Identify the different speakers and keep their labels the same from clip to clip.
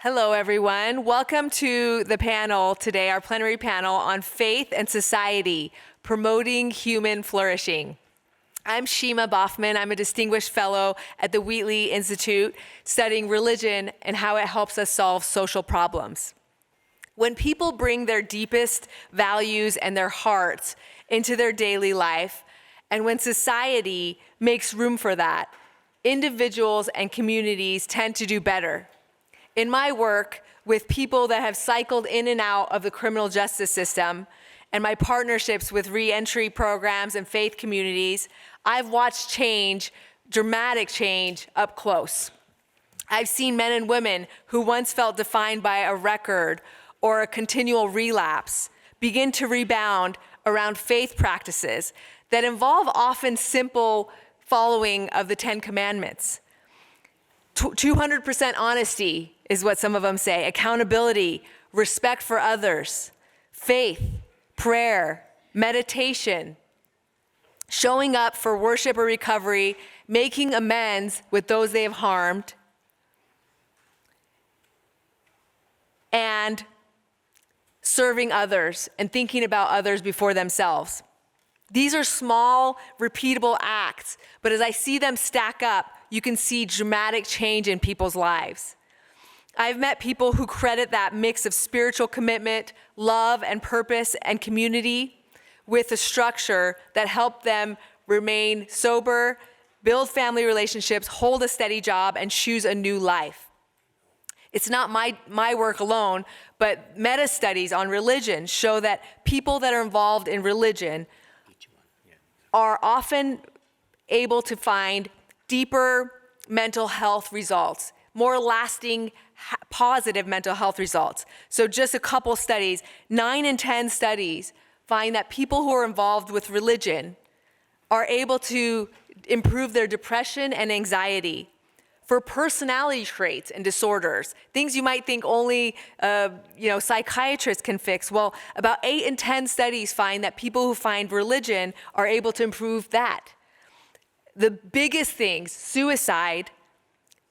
Speaker 1: Hello, everyone. Welcome to the panel today, our plenary panel on faith and society, promoting human flourishing. I'm Shima Baughman. I'm a distinguished fellow at the Wheatley Institute, studying religion and how it helps us solve social problems. When people bring their deepest values and their hearts into their daily life, and when society makes room for that, individuals and communities tend to do better. In my work with people that have cycled in and out of the criminal justice system, and my partnerships with reentry programs and faith communities, I've watched change, dramatic change, up close. I've seen men and women who once felt defined by a record or a continual relapse begin to rebound around faith practices that involve often simple following of the Ten Commandments. 200% honesty is what some of them say, accountability, respect for others, faith, prayer, meditation, showing up for worship or recovery, making amends with those they have harmed, and serving others and thinking about others before themselves. These are small, repeatable acts, but as I see them stack up, you can see dramatic change in people's lives. I've met people who credit that mix of spiritual commitment, love and purpose and community with a structure that helped them remain sober, build family relationships, hold a steady job, and choose a new life. It's not my work alone, but meta studies on religion show that people that are involved in religion are often able to find deeper mental health results, more lasting, positive mental health results. So just a couple studies, 9 in 10 studies find that people who are involved with religion are able to improve their depression and anxiety. For personality traits and disorders, things you might think only psychiatrists can fix. Well, about 8 in 10 studies find that people who find religion are able to improve that. The biggest things, suicide,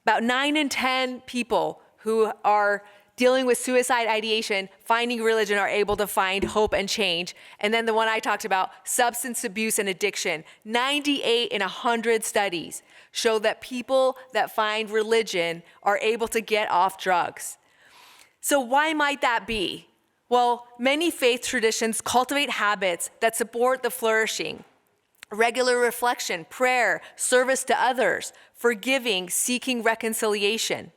Speaker 1: about 9 in 10 people who are dealing with suicide ideation, finding religion, are able to find hope and change. And then the one I talked about, substance abuse and addiction, 98 in 100 studies show that people that find religion are able to get off drugs. So why might that be? Well, many faith traditions cultivate habits that support the flourishing. Regular reflection, prayer, service to others, forgiving, seeking reconciliation.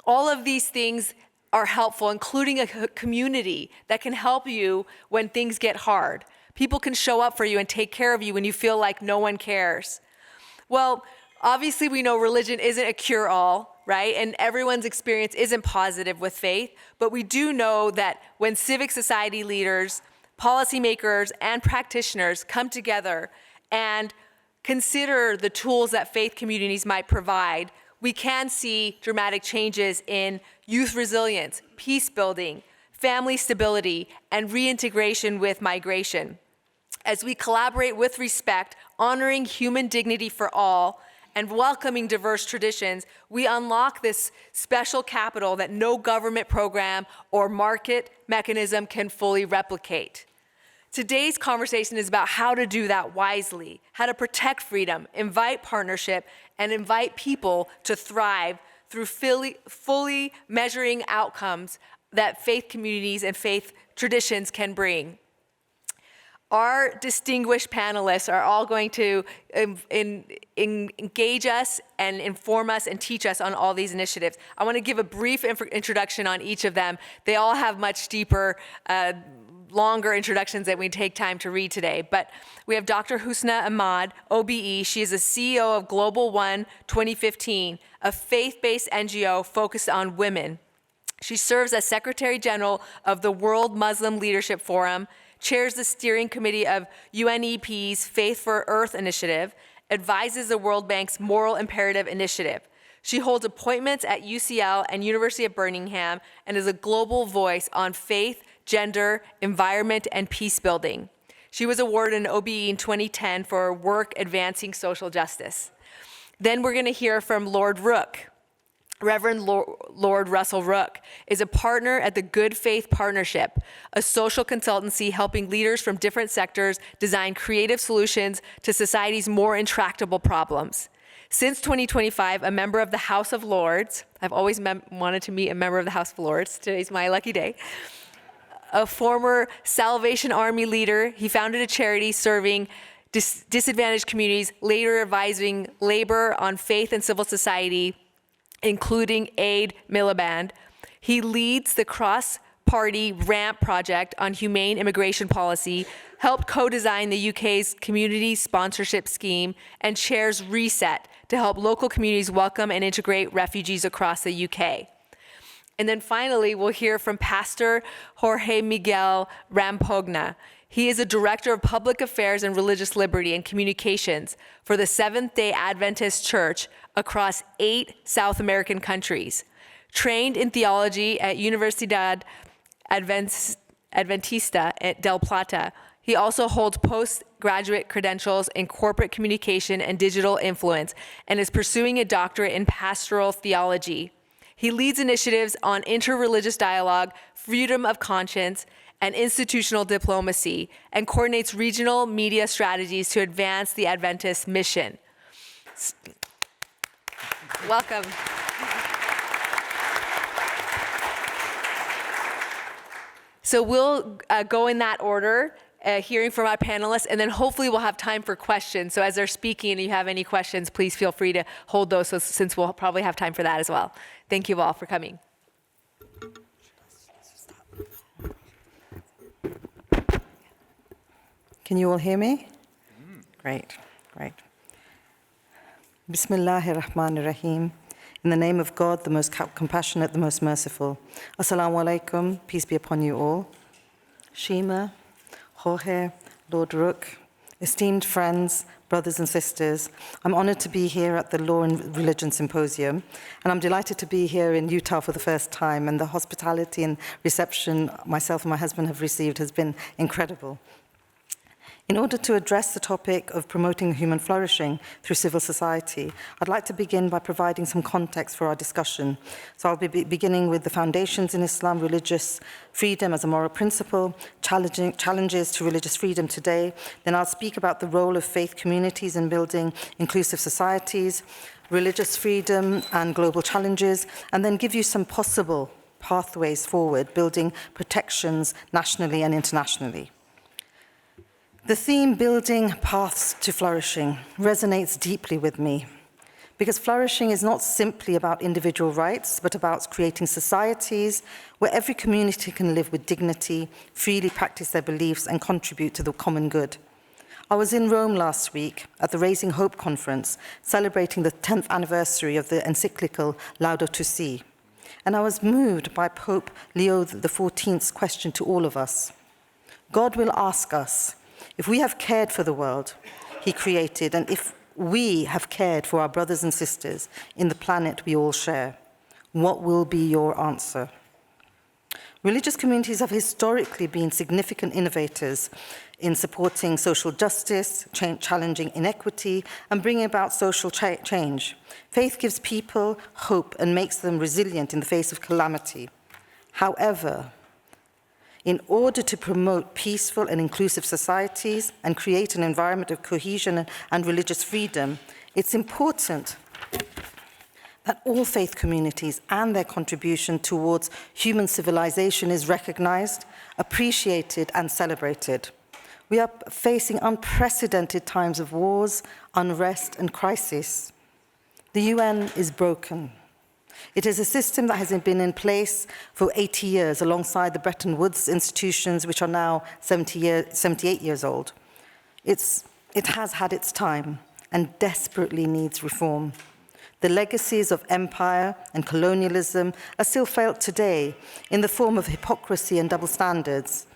Speaker 1: All of these things are helpful, including a community that can help you when things get hard. People can show up for you and take care of you when you feel like no one cares. Well, obviously we know religion isn't a cure-all, right? And everyone's experience isn't positive with faith, but we do know that when civic society leaders, policymakers, and practitioners come together and consider the tools that faith communities might provide, we can see dramatic changes in youth resilience, peace building, family stability, and reintegration with migration. As we collaborate with respect, honoring human dignity for all, and welcoming diverse traditions, we unlock this special capital that no government program or market mechanism can fully replicate. Today's conversation is about how to do that wisely, how to protect freedom, invite partnership, and invite people to thrive through fully measuring outcomes that faith communities and faith traditions can bring. Our distinguished panelists are all going to engage us and inform us and teach us on all these initiatives. I want to give a brief introduction on each of them. They all have much deeper, longer introductions that we take time to read today. But we have Dr. Husna Ahmad, OBE. She is the CEO of Global One 2015, a faith-based NGO focused on women. She serves as Secretary General of the World Muslim Leadership Forum, chairs the steering committee of UNEP's Faith for Earth initiative, advises the World Bank's Moral Imperative initiative. She holds appointments at UCL and University of Birmingham and is a global voice on faith, gender, environment, and peace building. She was awarded an OBE in 2010 for her work advancing social justice. Then we're going to hear from Lord Rook. Reverend Lord Russell Rook is a partner at the Good Faith Partnership, a social consultancy helping leaders from different sectors design creative solutions to society's more intractable problems. Since 2025, a member of the House of Lords, I've always wanted to meet a member of the House of Lords, today's my lucky day, a former Salvation Army leader, he founded a charity serving disadvantaged communities, later advising labor on faith and civil society, including Aid Miliband. He leads the cross-party RAMP project on humane immigration policy, helped co-design the UK's community sponsorship scheme, and chairs Reset to help local communities welcome and integrate refugees across the UK. And then finally, we'll hear from Pastor Jorge Miguel Rampogna. He is a director of public affairs and religious liberty and communications for the Seventh-day Adventist Church across 8 South American countries. Trained in theology at Universidad Adventista at Del Plata, he also holds postgraduate credentials in corporate communication and digital influence and is pursuing a doctorate in pastoral theology. He leads initiatives on interreligious dialogue, freedom of conscience, and institutional diplomacy, and coordinates regional media strategies to advance the Adventist mission. Welcome. So we'll go in that order, hearing from our panelists, and then hopefully we'll have time for questions. So as they're speaking and you have any questions, please feel free to hold those, since we'll probably have time for that as well. Thank you all for coming.
Speaker 2: Can you all hear me? Great. Bismillahir Rahmanir Rahim. In the name of God, the most compassionate, the most merciful. Assalamu alaikum, peace be upon you all. Shima, Jorge, Lord Rook, esteemed friends, brothers and sisters, I'm honored to be here at the Law and Religion Symposium, and I'm delighted to be here in Utah for the first time, and the hospitality and reception myself and my husband have received has been incredible. In order to address the topic of promoting human flourishing through civil society, I'd like to begin by providing some context for our discussion. So I'll be beginning with the foundations in Islam, religious freedom as a moral principle, challenges to religious freedom today. Then I'll speak about the role of faith communities in building inclusive societies, religious freedom and global challenges, and then give you some possible pathways forward, building protections nationally and internationally. The theme, building paths to flourishing, resonates deeply with me because flourishing is not simply about individual rights, but about creating societies where every community can live with dignity, freely practice their beliefs, and contribute to the common good. I was in Rome last week at the Raising Hope conference, celebrating the 10th anniversary of the encyclical Laudato Si, and I was moved by Pope Leo XIV's question to all of us. God will ask us, if we have cared for the world he created, and if we have cared for our brothers and sisters in the planet we all share, what will be your answer? Religious communities have historically been significant innovators in supporting social justice, challenging inequity, and bringing about social change. Faith gives people hope and makes them resilient in the face of calamity. However, in order to promote peaceful and inclusive societies and create an environment of cohesion and religious freedom, it's important that all faith communities and their contribution towards human civilization is recognized, appreciated, and celebrated. We are facing unprecedented times of wars, unrest, and crisis. The UN is broken. It is a system that has been in place for 80 years alongside the Bretton Woods institutions, which are now 78 years old. It has had its time and desperately needs reform. The legacies of empire and colonialism are still felt today in the form of hypocrisy and double standards.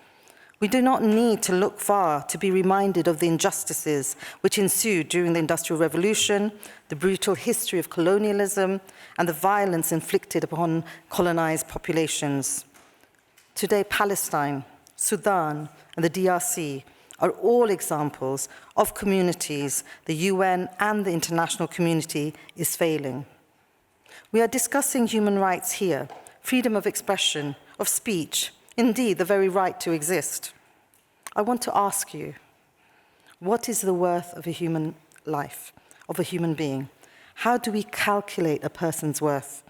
Speaker 2: We do not need to look far to be reminded of the injustices which ensued during the Industrial Revolution, the brutal history of colonialism, and the violence inflicted upon colonized populations. Today, Palestine, Sudan, and the DRC are all examples of communities the UN and the international community is failing. We are discussing human rights here, freedom of expression, of speech, indeed, the very right to exist. I want to ask you, what is the worth of a human life, of a human being? How do we calculate a person's worth?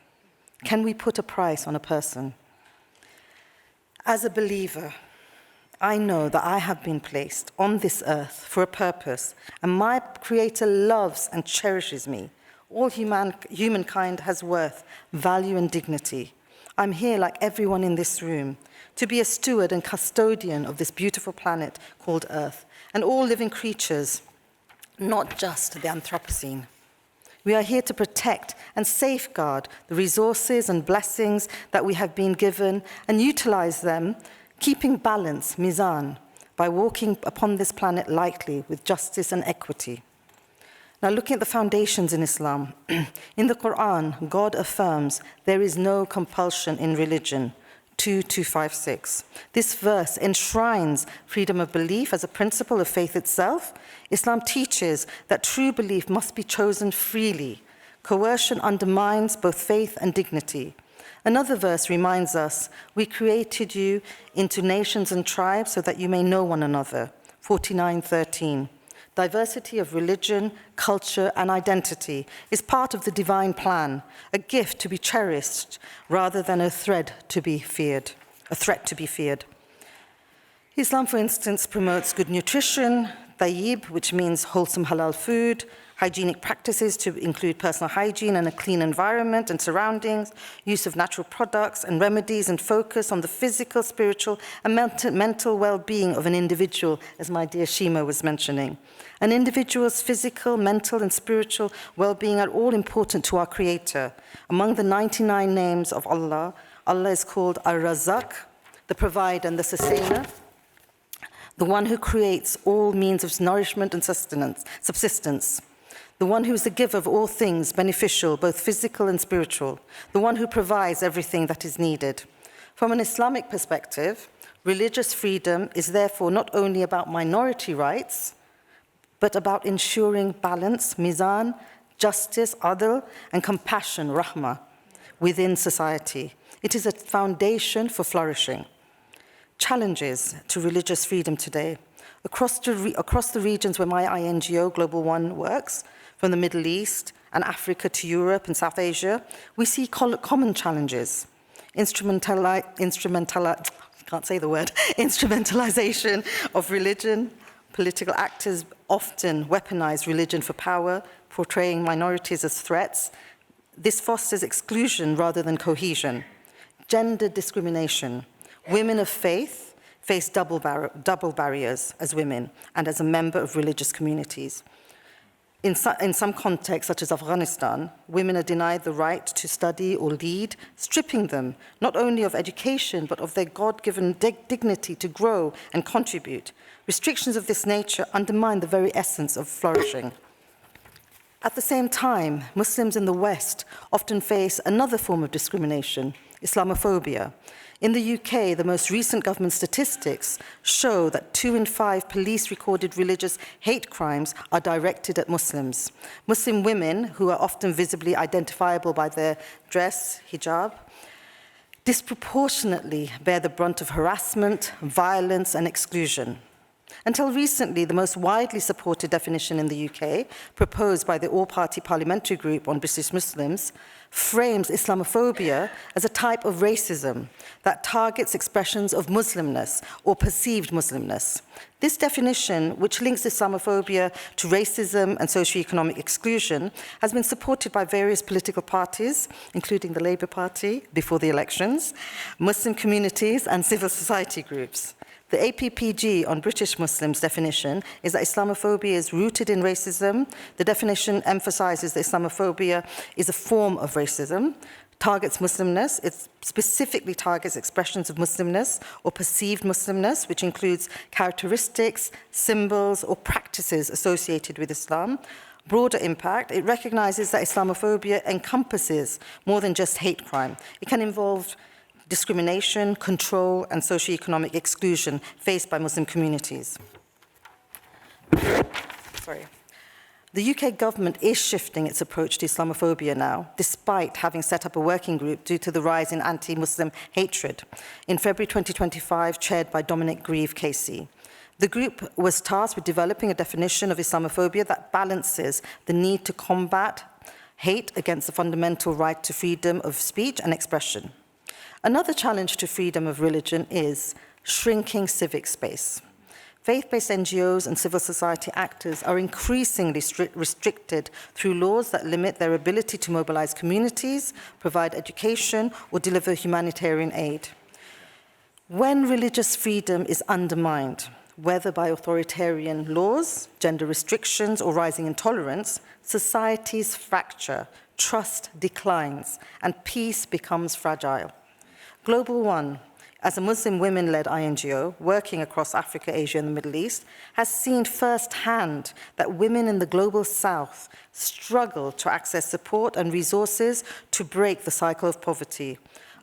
Speaker 2: Can we put a price on a person? As a believer, I know that I have been placed on this earth for a purpose, and my Creator loves and cherishes me. All humankind has worth, value, and dignity. I'm here, like everyone in this room, to be a steward and custodian of this beautiful planet called Earth, and all living creatures, not just the Anthropocene. We are here to protect and safeguard the resources and blessings that we have been given and utilize them, keeping balance, mizan, by walking upon this planet lightly with justice and equity. Now, looking at the foundations in Islam, in the Quran, God affirms there is no compulsion in religion, 2:256. This verse enshrines freedom of belief as a principle of faith itself. Islam teaches that true belief must be chosen freely. Coercion undermines both faith and dignity. Another verse reminds us, we created you into nations and tribes so that you may know one another, 49:13. Diversity of religion, culture, and identity is part of the divine plan, a gift to be cherished rather than a threat to be feared. Islam, for instance, promotes good nutrition, tayyib, which means wholesome halal food, hygienic practices to include personal hygiene and a clean environment and surroundings, use of natural products and remedies, and focus on the physical, spiritual, and mental well-being of an individual, as my dear Shima was mentioning. An individual's physical, mental, and spiritual well-being are all important to our Creator. Among the 99 names of Allah, Allah is called Ar-Razzaq, the provider and the sustainer, the one who creates all means of nourishment and subsistence, the one who is the giver of all things beneficial, both physical and spiritual, the one who provides everything that is needed. From an Islamic perspective, religious freedom is therefore not only about minority rights, but about ensuring balance, mizan, justice, adl, and compassion, rahmah, within society. It is a foundation for flourishing. Challenges to religious freedom today. Across the regions where my INGO, Global One, works, from the Middle East and Africa to Europe and South Asia, we see common challenges. Instrumentalization of religion. Political actors often weaponize religion for power, portraying minorities as threats. This fosters exclusion rather than cohesion. Gender discrimination. Women of faith face double barriers as women and as a member of religious communities. In some contexts, such as Afghanistan, women are denied the right to study or lead, stripping them not only of education, but of their God-given dignity to grow and contribute. Restrictions of this nature undermine the very essence of flourishing. At the same time, Muslims in the West often face another form of discrimination, Islamophobia. In the UK, the most recent government statistics show that 2 in 5 police-recorded religious hate crimes are directed at Muslims. Muslim women, who are often visibly identifiable by their dress, hijab, disproportionately bear the brunt of harassment, violence, and exclusion. Until recently, the most widely supported definition in the UK, proposed by the All-Party Parliamentary Group on British Muslims, frames Islamophobia as a type of racism that targets expressions of Muslimness or perceived Muslimness. This definition, which links Islamophobia to racism and socioeconomic exclusion, has been supported by various political parties, including the Labour Party before the elections, Muslim communities, and civil society groups. The APPG on British Muslims definition is that Islamophobia is rooted in racism. The definition emphasizes that Islamophobia is a form of racism, targets Muslimness. It specifically targets expressions of Muslimness or perceived Muslimness, which includes characteristics, symbols, or practices associated with Islam. Broader impact, it recognizes that Islamophobia encompasses more than just hate crime. It can involve discrimination, control, and socioeconomic exclusion faced by Muslim communities. The UK government is shifting its approach to Islamophobia now, despite having set up a working group due to the rise in anti-Muslim hatred. In February 2025, chaired by Dominic Grieve KC. The group was tasked with developing a definition of Islamophobia that balances the need to combat hate against the fundamental right to freedom of speech and expression. Another challenge to freedom of religion is shrinking civic space. Faith-based NGOs and civil society actors are increasingly restricted through laws that limit their ability to mobilize communities, provide education, or deliver humanitarian aid. When religious freedom is undermined, whether by authoritarian laws, gender restrictions, or rising intolerance, societies fracture, trust declines, and peace becomes fragile. Global One, as a Muslim women-led INGO working across Africa, Asia, and the Middle East, has seen firsthand that women in the global south struggle to access support and resources to break the cycle of poverty.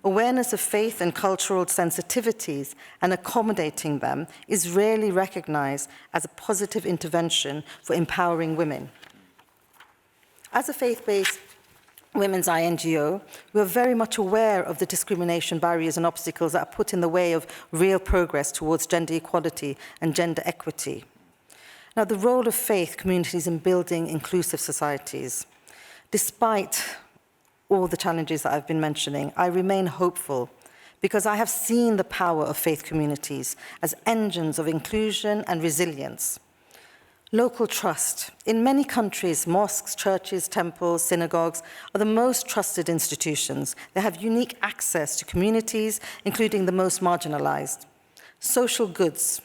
Speaker 2: Awareness of faith and cultural sensitivities and accommodating them is rarely recognized as a positive intervention for empowering women. As a faith-based women's INGO, we are very much aware of the discrimination, barriers, and obstacles that are put in the way of real progress towards gender equality and gender equity. Now, the role of faith communities in building inclusive societies. Despite all the challenges that I've been mentioning, I remain hopeful because I have seen the power of faith communities as engines of inclusion and resilience. Local trust. In many countries, mosques, churches, temples, synagogues are the most trusted institutions. They have unique access to communities, including the most marginalized. Social goods.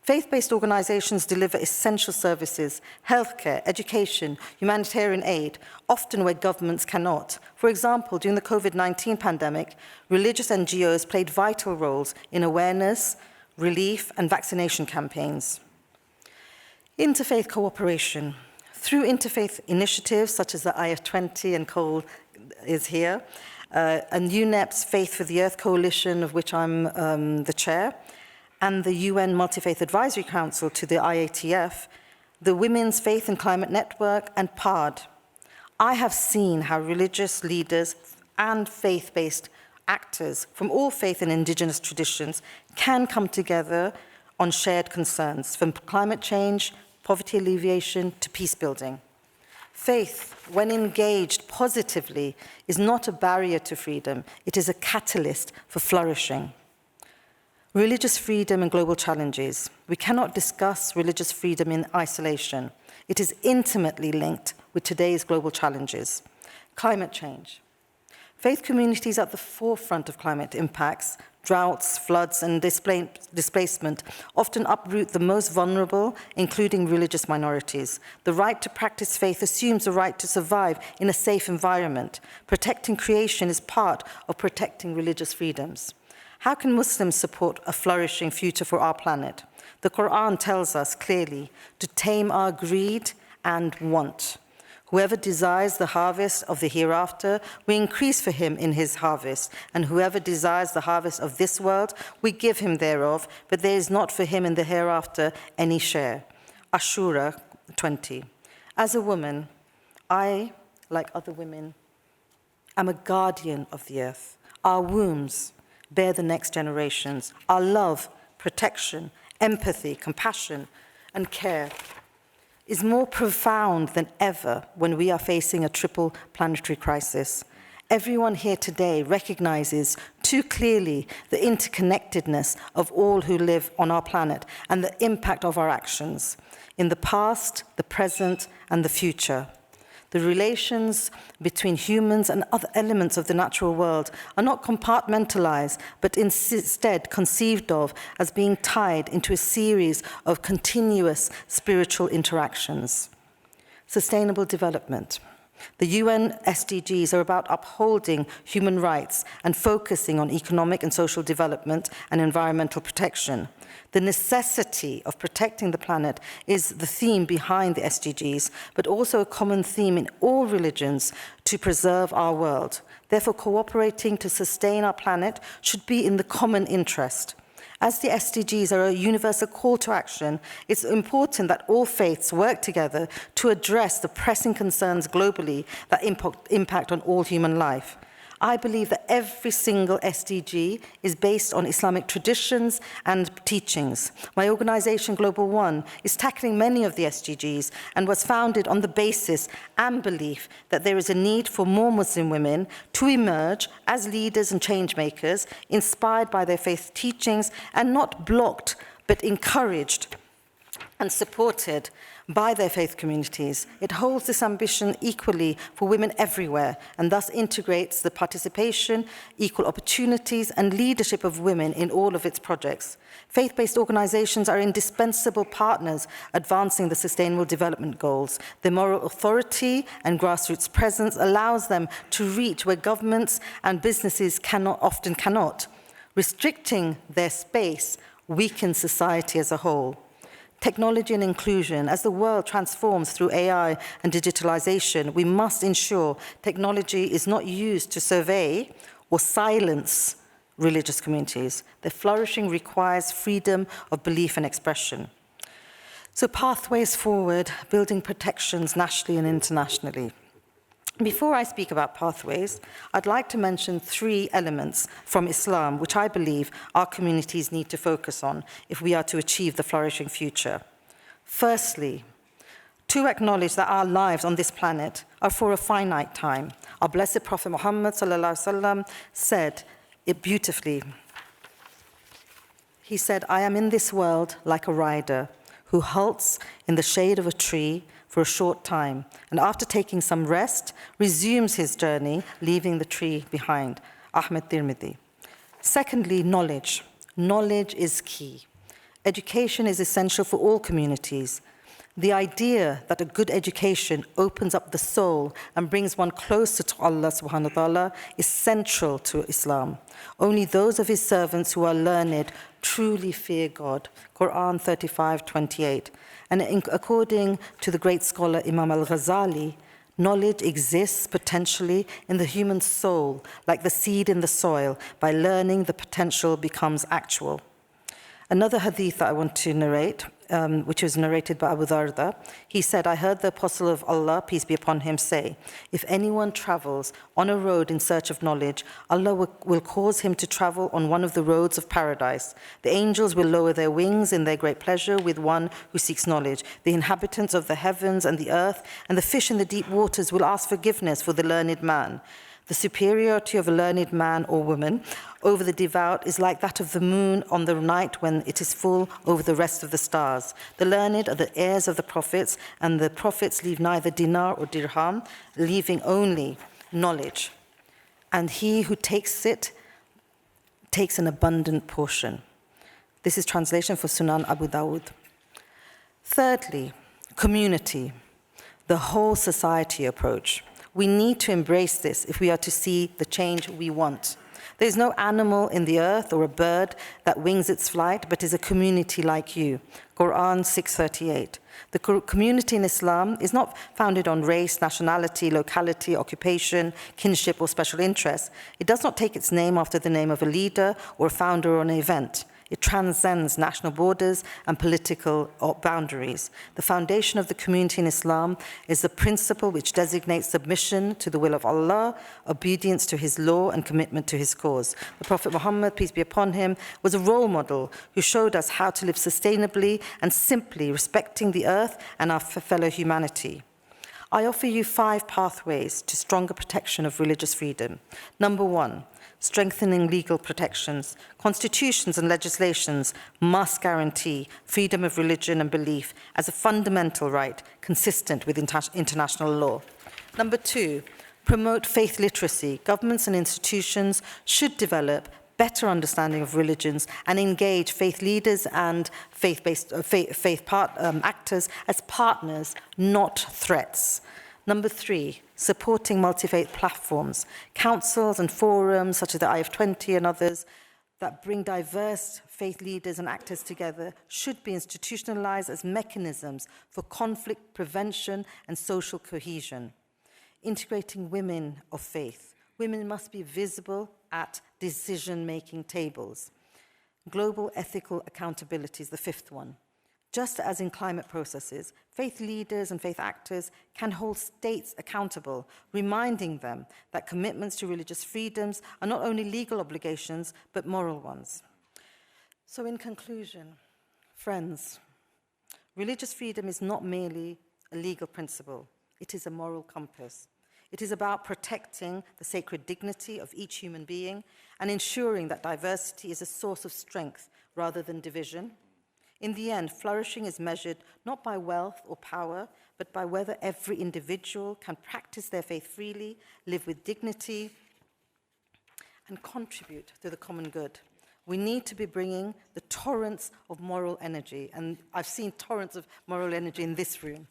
Speaker 2: Faith-based organizations deliver essential services, healthcare, education, humanitarian aid, often where governments cannot. For example, during the COVID-19 pandemic, religious NGOs played vital roles in awareness, relief, and vaccination campaigns. Interfaith cooperation. Through interfaith initiatives such as the IF20, and Cole is here, and UNEP's Faith for the Earth Coalition, of which I'm the chair, and the UN Multi-Faith Advisory Council to the IATF, the Women's Faith and Climate Network, and PARD. I have seen how religious leaders and faith-based actors from all faith and indigenous traditions can come together on shared concerns, from climate change, poverty alleviation, to peace building. Faith, when engaged positively, is not a barrier to freedom, it is a catalyst for flourishing. Religious freedom and global challenges. We cannot discuss religious freedom in isolation. It is intimately linked with today's global challenges. Climate change. Faith communities at the forefront of climate impacts, droughts, floods, and displacement often uproot the most vulnerable, including religious minorities. The right to practice faith assumes the right to survive in a safe environment. Protecting creation is part of protecting religious freedoms. How can Muslims support a flourishing future for our planet? The Quran tells us clearly to tame our greed and want. Whoever desires the harvest of the hereafter, we increase for him in his harvest. And whoever desires the harvest of this world, we give him thereof, but there is not for him in the hereafter any share. Ashura 20. As a woman, I, like other women, am a guardian of the earth. Our wombs bear the next generations. Our love, protection, empathy, compassion, and care is more profound than ever when we are facing a triple planetary crisis. Everyone here today recognizes too clearly the interconnectedness of all who live on our planet and the impact of our actions in the past, the present, and the future. The relations between humans and other elements of the natural world are not compartmentalized, but instead conceived of as being tied into a series of continuous spiritual interactions. Sustainable development. The UN SDGs are about upholding human rights and focusing on economic and social development and environmental protection. The necessity of protecting the planet is the theme behind the SDGs, but also a common theme in all religions to preserve our world. Therefore, cooperating to sustain our planet should be in the common interest. As the SDGs are a universal call to action, it's important that all faiths work together to address the pressing concerns globally that impact on all human life. I believe that every single SDG is based on Islamic traditions and teachings. My organization, Global One, is tackling many of the SDGs and was founded on the basis and belief that there is a need for more Muslim women to emerge as leaders and change makers, inspired by their faith teachings and not blocked, but encouraged and supported by their faith communities. It holds this ambition equally for women everywhere and thus integrates the participation, equal opportunities and leadership of women in all of its projects. Faith-based organizations are indispensable partners advancing the Sustainable Development Goals. Their moral authority and grassroots presence allows them to reach where governments and businesses often cannot. Restricting their space weakens society as a whole. Technology and inclusion. As the world transforms through AI and digitalization, we must ensure technology is not used to survey or silence religious communities. Their flourishing requires freedom of belief and expression. So pathways forward, building protections nationally and internationally. Before I speak about pathways, I'd like to mention 3 elements from Islam which I believe our communities need to focus on if we are to achieve the flourishing future. Firstly, to acknowledge that our lives on this planet are for a finite time. Our blessed Prophet Muhammad said it beautifully. He said, "I am in this world like a rider who halts in the shade of a tree for a short time, and after taking some rest, resumes his journey, leaving the tree behind." Ahmad Tirmidhi. Secondly, knowledge. Knowledge is key. Education is essential for all communities. The idea that a good education opens up the soul and brings one closer to Allah subhanahu wa ta'ala is central to Islam. Only those of his servants who are learned truly fear God. Quran 35:28. And according to the great scholar Imam al-Ghazali, knowledge exists potentially in the human soul, like the seed in the soil. By learning, the potential becomes actual. Another hadith that I want to narrate, which was narrated by Abu Darda, he said, "I heard the Apostle of Allah, peace be upon him, say, if anyone travels on a road in search of knowledge, Allah will cause him to travel on one of the roads of paradise. The angels will lower their wings in their great pleasure with one who seeks knowledge. The inhabitants of the heavens and the earth and the fish in the deep waters will ask forgiveness for the learned man. The superiority of a learned man or woman over the devout is like that of the moon on the night when it is full over the rest of the stars. The learned are the heirs of the prophets, and the prophets leave neither dinar or dirham, leaving only knowledge. And he who takes it takes an abundant portion." This is translation for Sunan Abu Dawud. Thirdly, community, the whole society approach. We need to embrace this if we are to see the change we want. There is no animal in the earth or a bird that wings its flight, but is a community like you. Quran 6:38. The community in Islam is not founded on race, nationality, locality, occupation, kinship, or special interest. It does not take its name after the name of a leader or a founder or an event. It transcends national borders and political boundaries. The foundation of the community in Islam is the principle which designates submission to the will of Allah, obedience to his law, and commitment to his cause. The Prophet Muhammad, peace be upon him, was a role model who showed us how to live sustainably and simply, respecting the earth and our fellow humanity. I offer you 5 pathways to stronger protection of religious freedom. Number 1, strengthening legal protections. Constitutions and legislations must guarantee freedom of religion and belief as a fundamental right consistent with international law. Number 2, promote faith literacy. Governments and institutions should develop better understanding of religions and engage faith leaders and faith-based actors as partners, not threats. Number 3, supporting multi-faith platforms. Councils and forums such as the IF20 and others that bring diverse faith leaders and actors together should be institutionalized as mechanisms for conflict prevention and social cohesion. Integrating women of faith. Women must be visible at decision-making tables. Global ethical accountability is the fifth one. Just as in climate processes, faith leaders and faith actors can hold states accountable, reminding them that commitments to religious freedoms are not only legal obligations, but moral ones. So in conclusion, friends, religious freedom is not merely a legal principle, it is a moral compass. It is about protecting the sacred dignity of each human being and ensuring that diversity is a source of strength rather than division. In the end, flourishing is measured not by wealth or power, but by whether every individual can practice their faith freely, live with dignity, and contribute to the common good. We need to be bringing the torrents of moral energy, and I've seen torrents of moral energy in this room.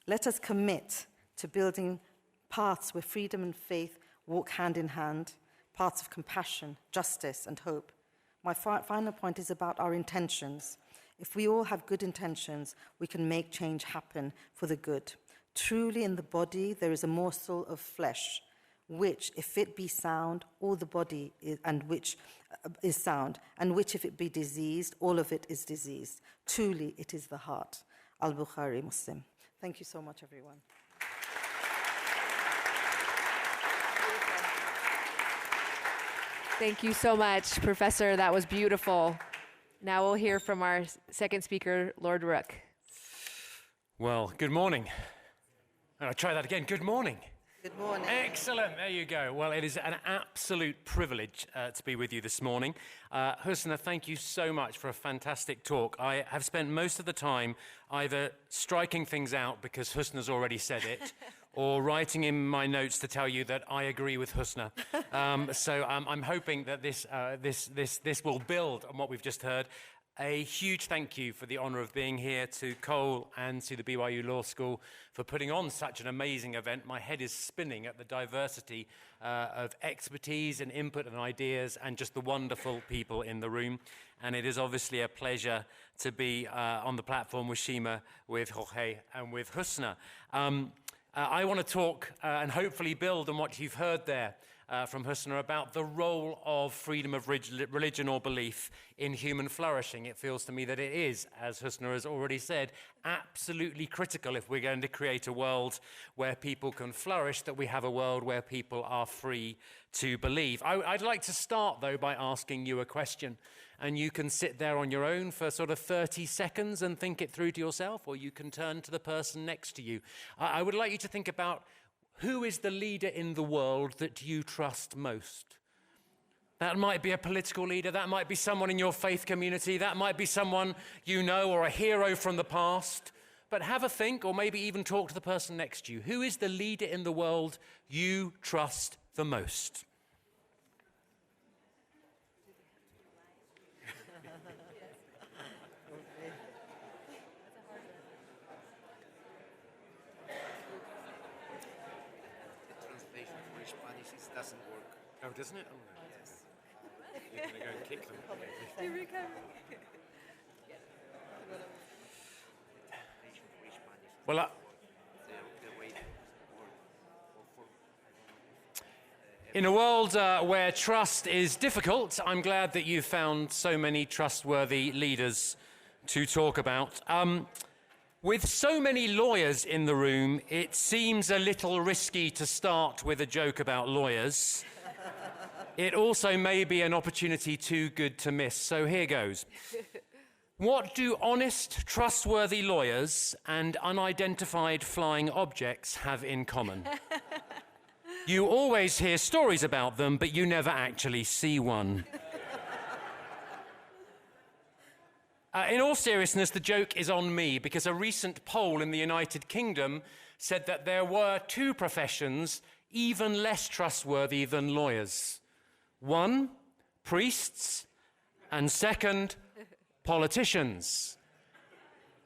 Speaker 2: Let us commit to building paths where freedom and faith walk hand in hand, paths of compassion, justice, and hope. My final point is about our intentions. If we all have good intentions, we can make change happen for the good. Truly in the body there is a morsel of flesh, which, if it be sound, all the body is, and which is sound, and which, if it be diseased, all of it is diseased. Truly it is the heart. Al-Bukhari, Muslim. Thank you so much, everyone.
Speaker 1: Thank you so much, Professor. That was beautiful. Now we'll hear from our second speaker, Lord Rook.
Speaker 3: Well, good morning. And I'll try that again. Good morning.
Speaker 2: Good morning.
Speaker 3: Excellent. There you go. Well, it is an absolute privilege to be with you this morning. Husna, thank you so much for a fantastic talk. I have spent most of the time either striking things out because Husna's already said it, or writing in my notes to tell you that I agree with Husna. So I'm hoping that this will build on what we've just heard. A huge thank you for the honour of being here, to Cole and to the BYU Law School for putting on such an amazing event. My head is spinning at the diversity of expertise and input and ideas and just the wonderful people in the room. And it is obviously a pleasure to be on the platform with Shima, with Jorge and with Husna. I want to talk and hopefully build on what you've heard there from Husna about the role of freedom of religion or belief in human flourishing. It feels to me that it is, as Husna has already said, absolutely critical if we're going to create a world where people can flourish, that we have a world where people are free to believe. I'd like to start, though, by asking you a question. And you can sit there on your own for sort of 30 seconds and think it through to yourself, or you can turn to the person next to you. I would like you to think about, who is the leader in the world that you trust most? That might be a political leader, that might be someone in your faith community, that might be someone you know or a hero from the past. But have a think, or maybe even talk to the person next to you. Who is the leader in the world you trust the most?
Speaker 4: Doesn't work.
Speaker 3: Oh, doesn't it? Oh, no.
Speaker 4: Yes.
Speaker 3: You're going to go and kick them.
Speaker 1: You're recovering.
Speaker 3: Well, in a world where trust is difficult, I'm glad that you found so many trustworthy leaders to talk about. With so many lawyers in the room, it seems a little risky to start with a joke about lawyers. It also may be an opportunity too good to miss, so here goes. What do honest, trustworthy lawyers and unidentified flying objects have in common? You always hear stories about them, but you never actually see one. In all seriousness, the joke is on me, because a recent poll in the United Kingdom said that there were two professions even less trustworthy than lawyers. One, priests, and second, politicians.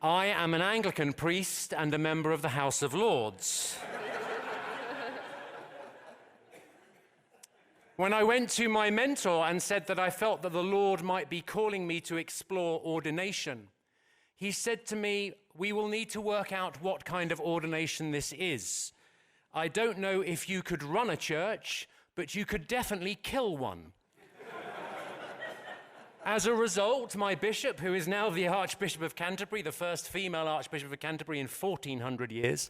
Speaker 3: I am an Anglican priest and a member of the House of Lords. When I went to my mentor and said that I felt that the Lord might be calling me to explore ordination, he said to me, "We will need to work out what kind of ordination this is. I don't know if you could run a church, but you could definitely kill one." As a result, my bishop, who is now the Archbishop of Canterbury, the first female Archbishop of Canterbury in 1400 years,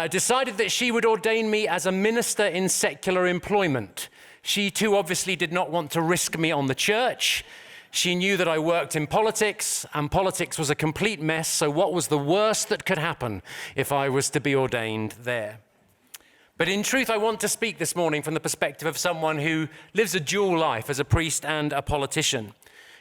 Speaker 3: decided that she would ordain me as a minister in secular employment. She too obviously did not want to risk me on the church. She knew that I worked in politics, and politics was a complete mess, so what was the worst that could happen if I was to be ordained there? But in truth, I want to speak this morning from the perspective of someone who lives a dual life as a priest and a politician.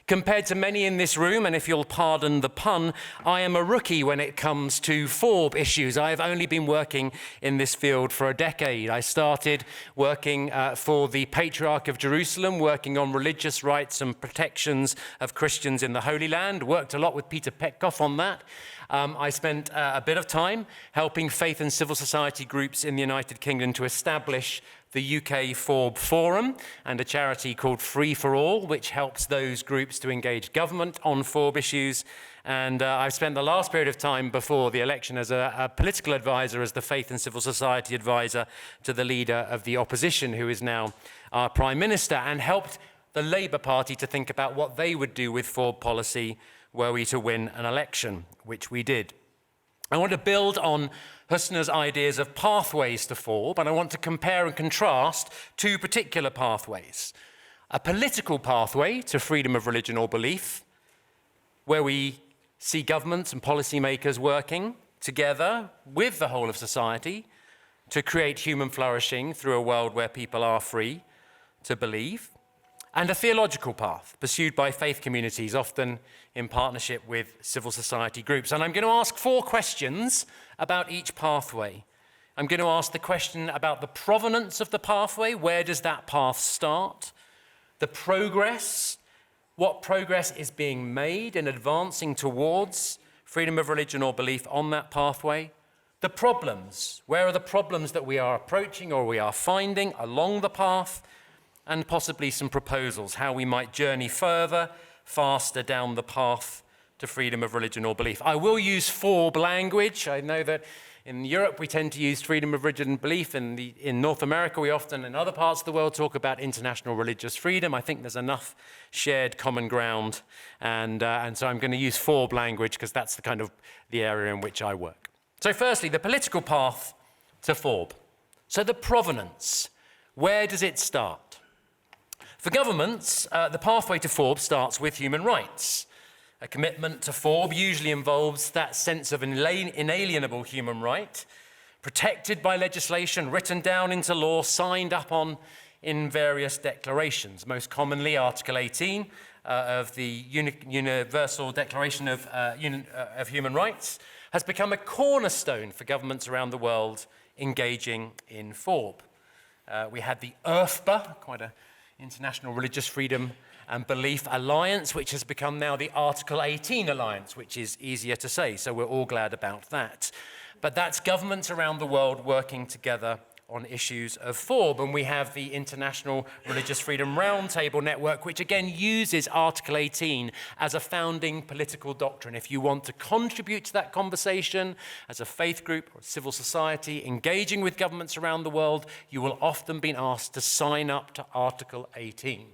Speaker 3: Compared to many in this room, and if you'll pardon the pun, I am a rookie when it comes to FORB issues. I have only been working in this field for a decade. I started working for the Patriarch of Jerusalem, working on religious rights and protections of Christians in the Holy Land, worked a lot with Peter Petkoff on that. I spent a bit of time helping faith and civil society groups in the United Kingdom to establish the UK FORB Forum and a charity called Free for All, which helps those groups to engage government on FORB issues. And I've spent the last period of time before the election as a political advisor, as the faith and civil society advisor to the leader of the opposition, who is now our Prime Minister, and helped the Labour Party to think about what they would do with FORB policy were we to win an election, which we did. I want to build on Husna's ideas of pathways to FORB, and I want to compare and contrast two particular pathways. A political pathway to freedom of religion or belief, where we see governments and policymakers working together with the whole of society to create human flourishing through a world where people are free to believe. And a theological path pursued by faith communities, often in partnership with civil society groups. And I'm going to ask 4 questions about each pathway. I'm going to ask the question about the provenance of the pathway. Where does that path start? The progress. What progress is being made in advancing towards freedom of religion or belief on that pathway? The problems. Where are the problems that we are approaching or we are finding along the path? And possibly some proposals, how we might journey further, faster down the path to freedom of religion or belief. I will use FORB language. I know that in Europe we tend to use freedom of religion and belief. In North America we often, in other parts of the world, talk about international religious freedom. I think there's enough shared common ground. And so I'm going to use FORB language because that's the kind of the area in which I work. So firstly, the political path to FORB. So the provenance. Where does it start? For governments, the pathway to FORB starts with human rights. A commitment to FORB usually involves that sense of inalienable human right, protected by legislation, written down into law, signed up on in various declarations. Most commonly, Article 18 of the Universal Declaration of Human Rights has become a cornerstone for governments around the world engaging in FORB. We had the IRFBA, quite a International Religious Freedom and Belief Alliance, which has become now the Article 18 Alliance, which is easier to say, so we're all glad about that. But that's governments around the world working together on issues of FORB, and we have the International Religious Freedom Roundtable Network, which again uses Article 18 as a founding political doctrine. If you want to contribute to that conversation as a faith group or civil society engaging with governments around the world, you will often be asked to sign up to Article 18.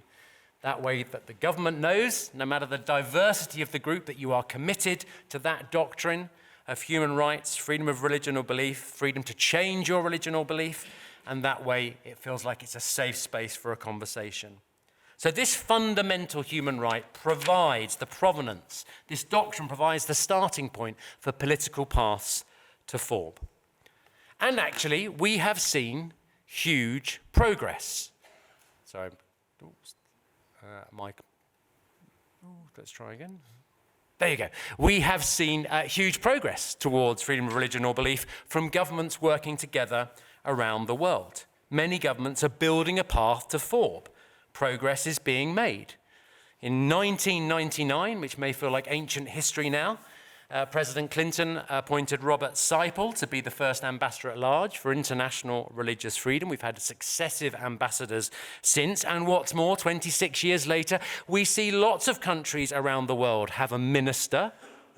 Speaker 3: That way that the government knows, no matter the diversity of the group, that you are committed to that doctrine of human rights, freedom of religion or belief, freedom to change your religion or belief, and that way it feels like it's a safe space for a conversation. So this fundamental human right provides the provenance. This doctrine provides the starting point for political paths to FORB. And actually, we have seen huge progress. Sorry, Mike. Let's try again. There you go. We have seen huge progress towards freedom of religion or belief from governments working together around the world. Many governments are building a path to FORB. Progress is being made. In 1999, which may feel like ancient history now, President Clinton appointed Robert Seipel to be the first ambassador at large for international religious freedom. We've had successive ambassadors since, and what's more, 26 years later, we see lots of countries around the world have a minister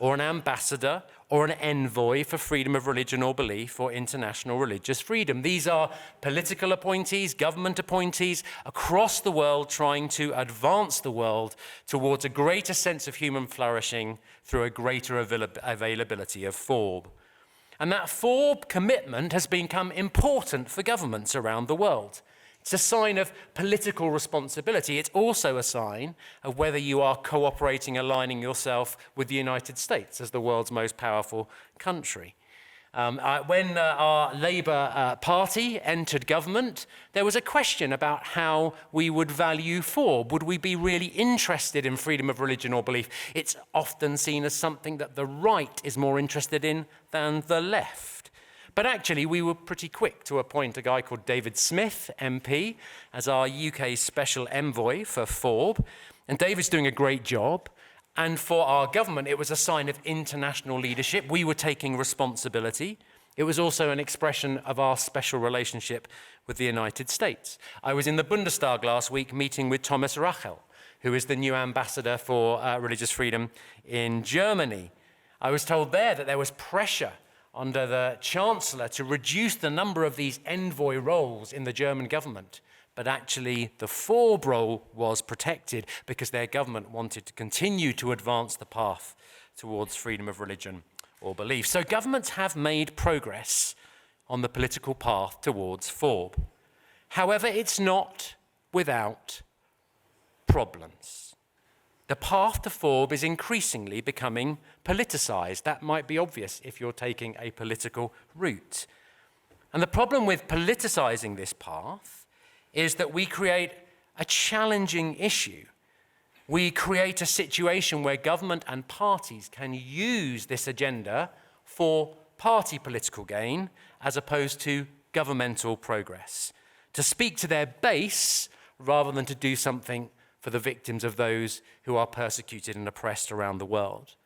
Speaker 3: or an ambassador, or an envoy for freedom of religion or belief or international religious freedom. These are political appointees, government appointees across the world trying to advance the world towards a greater sense of human flourishing through a greater availability of FORB. And that FORB commitment has become important for governments around the world. It's a sign of political responsibility. It's also a sign of whether you are cooperating, aligning yourself with the United States as the world's most powerful country. When our Labour Party entered government, there was a question about how we would value FORB. Would we be really interested in freedom of religion or belief? It's often seen as something that the right is more interested in than the left. But actually, we were pretty quick to appoint a guy called David Smith, MP, as our UK Special Envoy for FORB. And David's doing a great job. And for our government, it was a sign of international leadership. We were taking responsibility. It was also an expression of our special relationship with the United States. I was in the Bundestag last week meeting with Thomas Rachel, who is the new ambassador for religious freedom in Germany. I was told there that was pressure under the Chancellor to reduce the number of these envoy roles in the German government. But actually, the FORB role was protected because their government wanted to continue to advance the path towards freedom of religion or belief. So governments have made progress on the political path towards FORB. However, it's not without problems. The path to FORB is increasingly becoming politicized. That might be obvious if you're taking a political route. And the problem with politicizing this path is that we create a challenging issue. We create a situation where government and parties can use this agenda for party political gain as opposed to governmental progress, to speak to their base rather than to do something for the victims of those who are persecuted and oppressed around the world.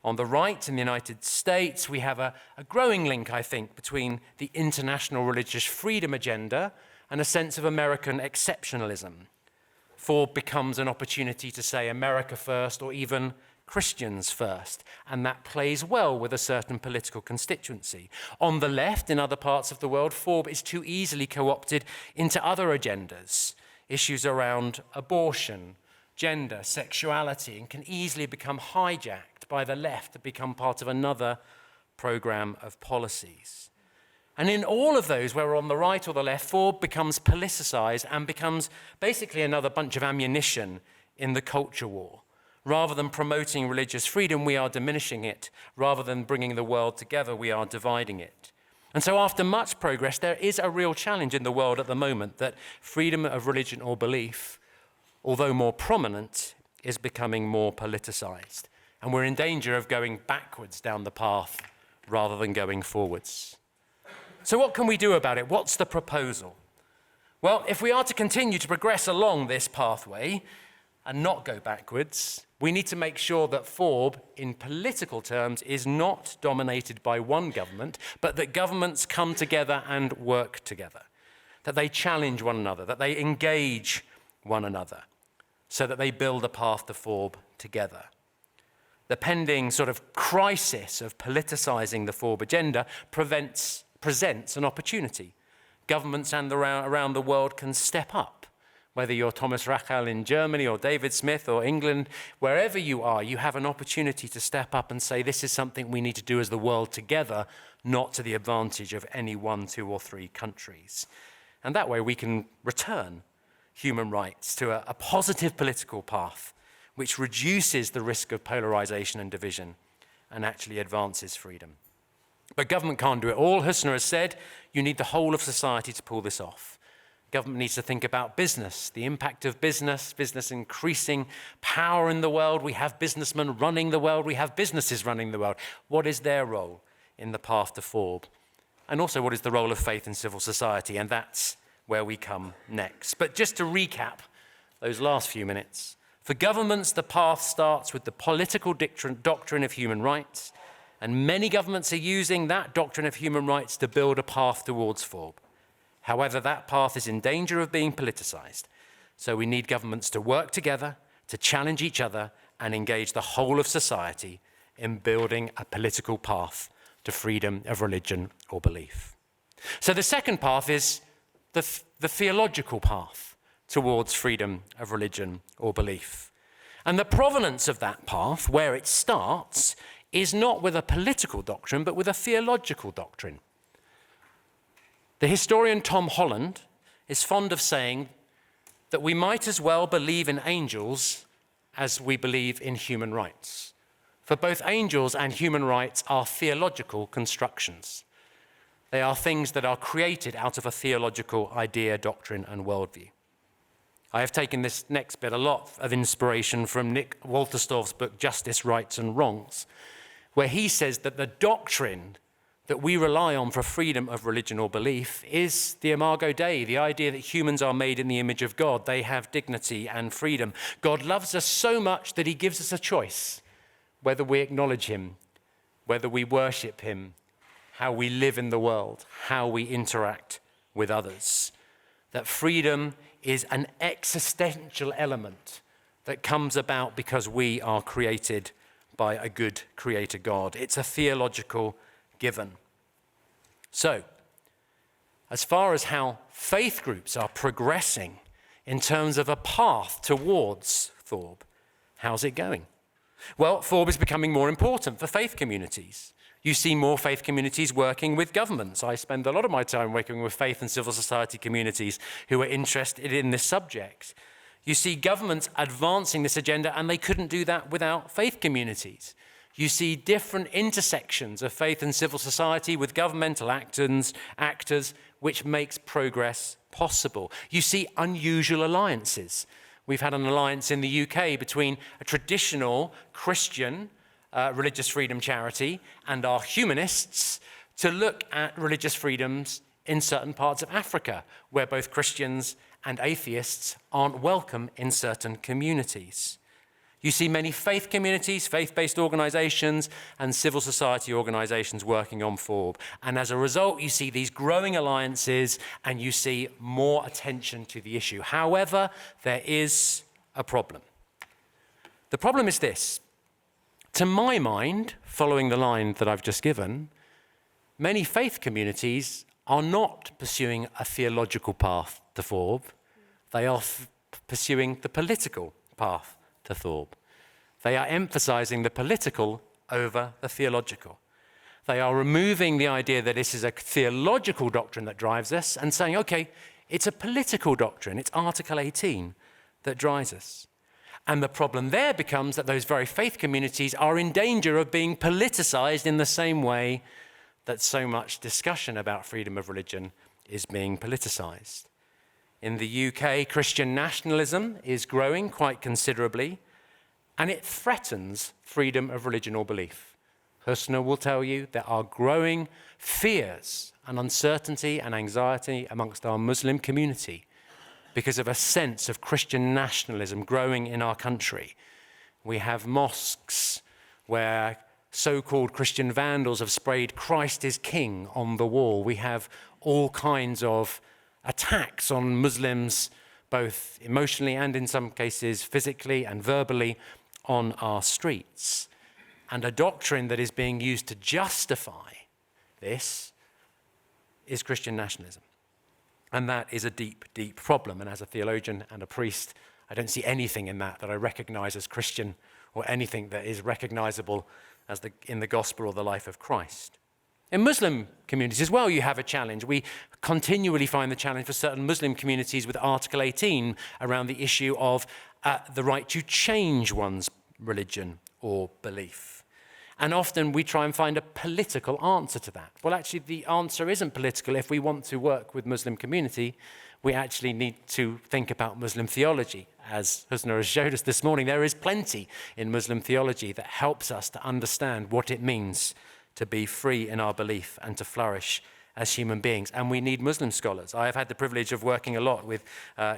Speaker 3: On the right, in the United States, we have a growing link, I think, between the international religious freedom agenda and a sense of American exceptionalism. FORB becomes an opportunity to say America first or even Christians first, and that plays well with a certain political constituency. On the left, in other parts of the world, FORB is too easily co-opted into other agendas, issues around abortion, gender, sexuality, and can easily become hijacked by the left to become part of another program of policies. And in all of those, whether on the right or the left, FORB becomes politicized and becomes basically another bunch of ammunition in the culture war. Rather than promoting religious freedom, we are diminishing it. Rather than bringing the world together, we are dividing it. And so after much progress, there is a real challenge in the world at the moment that freedom of religion or belief, although more prominent, is becoming more politicized. And we're in danger of going backwards down the path rather than going forwards. So what can we do about it? What's the proposal? Well, if we are to continue to progress along this pathway and not go backwards, we need to make sure that FORB, in political terms, is not dominated by one government, but that governments come together and work together, that they challenge one another, that they engage one another, so that they build a path to FORB together. The pending sort of crisis of politicizing the FORB agenda presents an opportunity. Governments around the world can step up. Whether you're Thomas Rachel in Germany or David Smith or England, wherever you are, you have an opportunity to step up and say, this is something we need to do as the world together, not to the advantage of any 1, 2, or 3 countries. And that way we can return human rights to a positive political path, which reduces the risk of polarization and division and actually advances freedom. But government can't do it all. Husna has said, you need the whole of society to pull this off. Government needs to think about business, the impact of business increasing power in the world. We have businessmen running the world. We have businesses running the world. What is their role in the path to FORB? And also, what is the role of faith in civil society? And that's where we come next. But just to recap those last few minutes, for governments, the path starts with the political doctrine of human rights, and many governments are using that doctrine of human rights to build a path towards FORB. However, that path is in danger of being politicized. So we need governments to work together, to challenge each other, and engage the whole of society in building a political path to freedom of religion or belief. So the second path is the theological path towards freedom of religion or belief. And the provenance of that path, where it starts, is not with a political doctrine, but with a theological doctrine. The historian Tom Holland is fond of saying that we might as well believe in angels as we believe in human rights. For both angels and human rights are theological constructions. They are things that are created out of a theological idea, doctrine, and worldview. I have taken this next bit a lot of inspiration from Nick Wolterstorff's book, Justice, Rights and Wrongs, where he says that the doctrine that we rely on for freedom of religion or belief is the Imago Dei, the idea that humans are made in the image of God. They have dignity and freedom. God loves us so much that he gives us a choice, whether we acknowledge him, whether we worship him, how we live in the world, how we interact with others. That freedom is an existential element that comes about because we are created by a good creator God. It's a theological given. So, as far as how faith groups are progressing in terms of a path towards Thorb, how's it going? Well, Thorb is becoming more important for faith communities. You see more faith communities working with governments. I spend a lot of my time working with faith and civil society communities who are interested in this subject. You see governments advancing this agenda, and they couldn't do that without faith communities. You see different intersections of faith and civil society with governmental actors, which makes progress possible. You see unusual alliances. We've had an alliance in the UK between a traditional Christian religious freedom charity and our humanists to look at religious freedoms in certain parts of Africa, where both Christians and atheists aren't welcome in certain communities. You see many faith communities, faith-based organizations, and civil society organizations working on Thorb. And as a result, you see these growing alliances and you see more attention to the issue. However, there is a problem. The problem is this. To my mind, following the line that I've just given, many faith communities are not pursuing a theological path to Thorb. They are pursuing the political path to Thorb. They are emphasizing the political over the theological. They are removing the idea that this is a theological doctrine that drives us and saying, okay, it's a political doctrine. It's Article 18 that drives us. And the problem there becomes that those very faith communities are in danger of being politicized in the same way that so much discussion about freedom of religion is being politicized. In the UK, Christian nationalism is growing quite considerably, and it threatens freedom of religion or belief. Husna will tell you there are growing fears and uncertainty and anxiety amongst our Muslim community because of a sense of Christian nationalism growing in our country. We have mosques where so-called Christian vandals have sprayed "Christ is King" on the wall. We have all kinds of attacks on Muslims, both emotionally and in some cases physically and verbally, on our streets. And a doctrine that is being used to justify this is Christian nationalism. And that is a deep, deep problem. And as a theologian and a priest, I don't see anything in that I recognize as Christian or anything that is recognizable as in the gospel or the life of Christ. In Muslim communities as well, you have a challenge. We continually find the challenge for certain Muslim communities with Article 18 around the issue of the right to change one's religion or belief. And often we try and find a political answer to that. Well, actually, the answer isn't political. If we want to work with Muslim community, we actually need to think about Muslim theology. As Husna has showed us this morning, there is plenty in Muslim theology that helps us to understand what it means to be free in our belief and to flourish as human beings. And we need Muslim scholars. I have had the privilege of working a lot with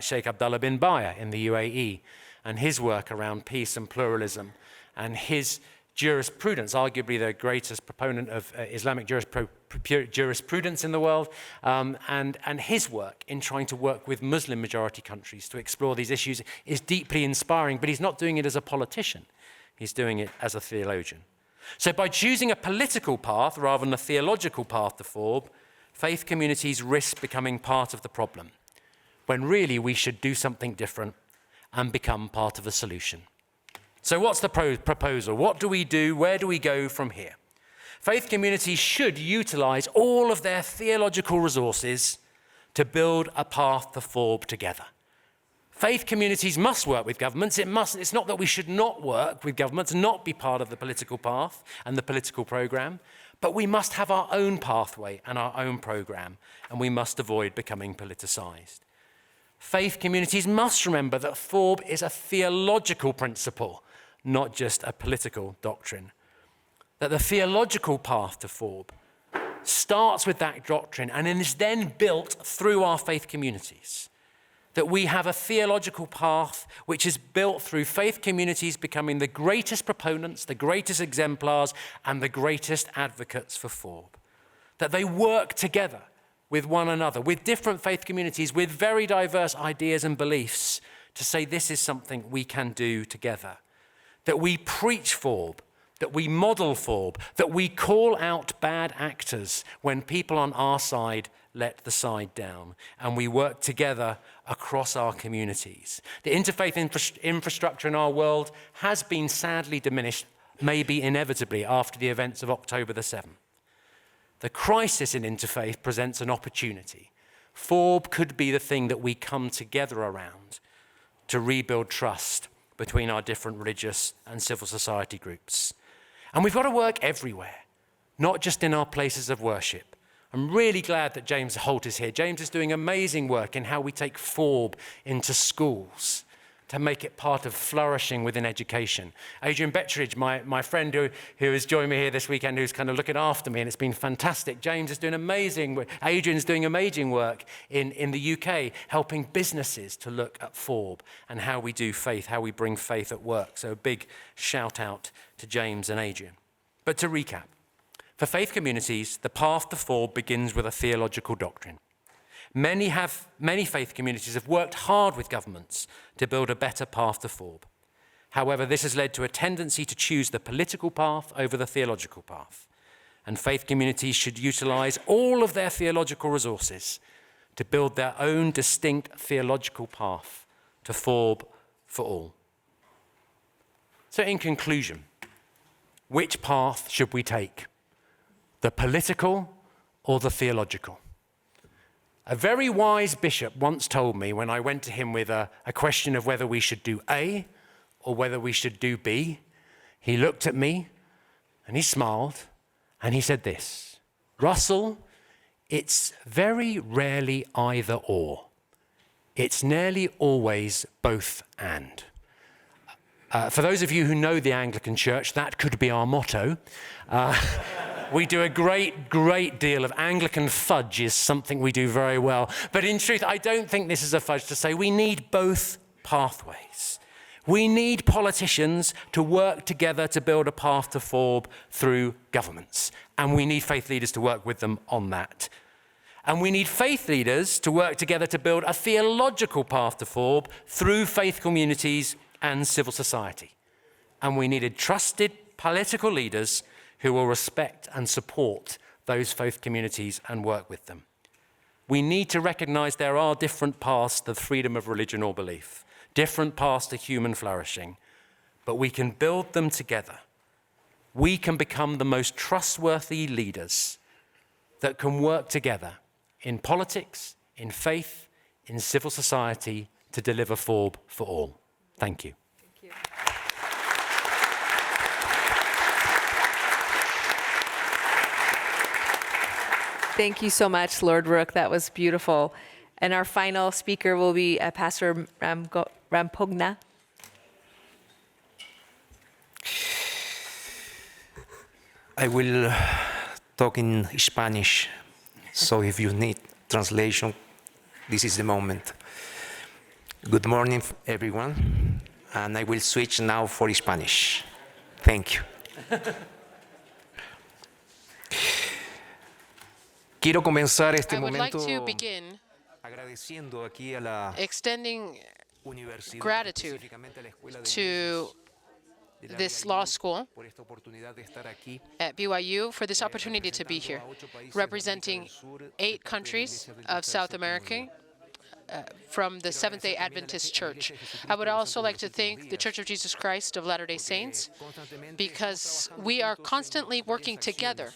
Speaker 3: Sheikh Abdullah bin Baya in the UAE and his work around peace and pluralism and his jurisprudence, arguably the greatest proponent of Islamic jurisprudence in the world, and his work in trying to work with Muslim majority countries to explore these issues is deeply inspiring, but he's not doing it as a politician. He's doing it as a theologian. So by choosing a political path rather than a theological path to FORB, faith communities risk becoming part of the problem, when really we should do something different and become part of the solution. So what's the proposal? What do we do? Where do we go from here? Faith communities should utilize all of their theological resources to build a path to FORB together. Faith communities must work with governments. It's not that we should not work with governments, not be part of the political path and the political program, but we must have our own pathway and our own program, and we must avoid becoming politicized. Faith communities must remember that FORB is a theological principle, not just a political doctrine. That the theological path to FORB starts with that doctrine and is then built through our faith communities. That we have a theological path which is built through faith communities becoming the greatest proponents, the greatest exemplars, and the greatest advocates for FORB. That they work together with one another, with different faith communities, with very diverse ideas and beliefs, to say this is something we can do together. That we preach FORB, that we model FORB, that we call out bad actors when people on our side let the side down, and we work together across our communities. The interfaith infrastructure in our world has been sadly diminished, maybe inevitably, after the events of October the 7th. The crisis in interfaith presents an opportunity. FORB could be the thing that we come together around to rebuild trust between our different religious and civil society groups. And we've got to work everywhere, not just in our places of worship. I'm really glad that James Holt is here. James is doing amazing work in how we take FORB into schools to make it part of flourishing within education. Adrian Bettridge, my friend who has joined me here this weekend, who's kind of looking after me, and it's been fantastic. James is doing amazing work. Adrian's doing amazing work in the UK, helping businesses to look at FORB and how we do faith, how we bring faith at work. So a big shout out to James and Adrian. But to recap, for faith communities, the path to FORB begins with a theological doctrine. Many faith communities have worked hard with governments to build a better path to FORB. However, this has led to a tendency to choose the political path over the theological path. And faith communities should utilize all of their theological resources to build their own distinct theological path to FORB for all. So in conclusion, which path should we take? The political or the theological? A very wise bishop once told me when I went to him with a question of whether we should do A or whether we should do B, he looked at me and he smiled and he said this, "Russell, it's very rarely either or. It's nearly always both and." For those of you who know the Anglican Church, that could be our motto. We do a great deal of Anglican fudge is something we do very well. But in truth, I don't think this is a fudge to say we need both pathways. We need politicians to work together to build a path to FORB through governments. And we need faith leaders to work with them on that. And we need faith leaders to work together to build a theological path to FORB through faith communities and civil society. And we needed trusted political leaders who will respect and support those faith communities and work with them. We need to recognize there are different paths to freedom of religion or belief, different paths to human flourishing, but we can build them together. We can become the most trustworthy leaders that can work together in politics, in faith, in civil society to deliver FORB for all. Thank you.
Speaker 1: Thank you. Thank you so much, Lord Rook. That was beautiful. And our final speaker will be Pastor Rampogna.
Speaker 4: I will talk in Spanish, so if you need translation, this is the moment. Good morning, everyone, and I will switch now for Spanish. Thank you. Quiero comenzar este momento agradeciendo aquí a la
Speaker 5: extending
Speaker 4: Universidad,
Speaker 5: gratitude
Speaker 4: específicamente a la Escuela de
Speaker 5: to this law school at BYU for this opportunity to be here, representing 8 countries of South America from the Seventh-day Adventist Church. I would also like to thank the Church of Jesus Christ of Latter-day Saints because we are constantly working together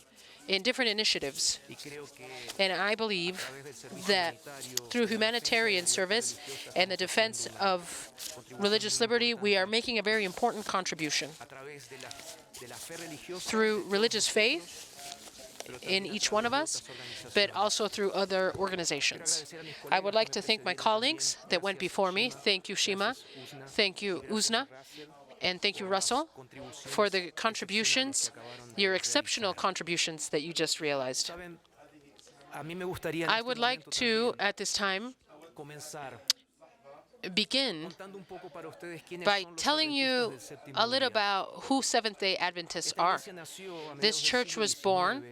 Speaker 5: in different initiatives. And I believe that through humanitarian service and the defense of religious liberty, we are making a very important contribution. Through religious faith in each one of us, but also through other organizations. I would like to thank my colleagues that went before me. Thank you, Shima. Thank you, Husna. And thank you, Russell, for the contributions, your exceptional contributions that you just realized. I would like to, at this time, begin by telling you a little about who Seventh-day Adventists are. This church was born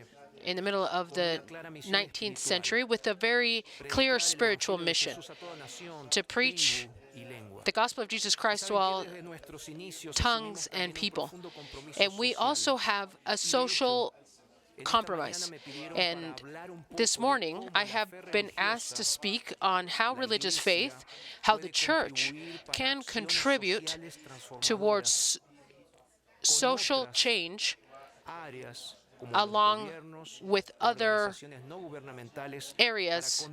Speaker 5: in the middle of the 19th century with a very clear spiritual mission to preach the gospel of Jesus Christ to all tongues and people. And we also have a social compromise. And this morning, I have been asked to speak on how religious faith, how the church can contribute towards social change along with other areas,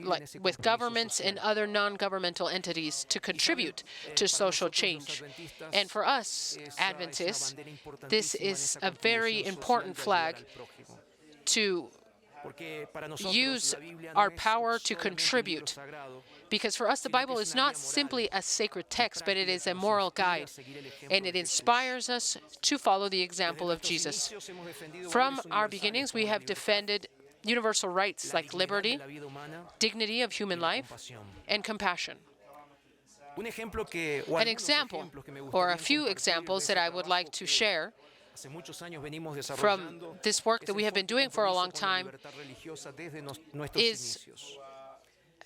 Speaker 5: like with governments and other non-governmental entities, to contribute to social change. And for us, Adventists, this is a very important flag to use our power to contribute. Because for us, the Bible is not simply a sacred text, but it is a moral guide, and it inspires us to follow the example of Jesus. From our beginnings, we have defended universal rights like liberty, dignity of human life, and compassion. An example, or a few examples that I would like to share from this work that we have been doing for a long time is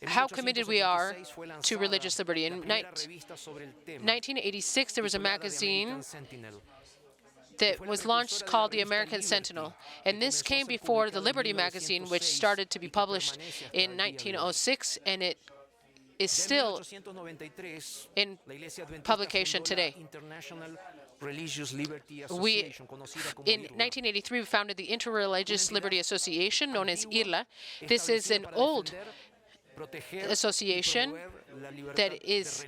Speaker 5: how committed we are to religious liberty. In 1986, there was a magazine that was launched called the American Sentinel. And this came before the Liberty magazine, which started to be published in 1906, and it is still in publication today. In 1983, we founded the Interreligious Liberty Association, known as IRLA. This is an old association that is,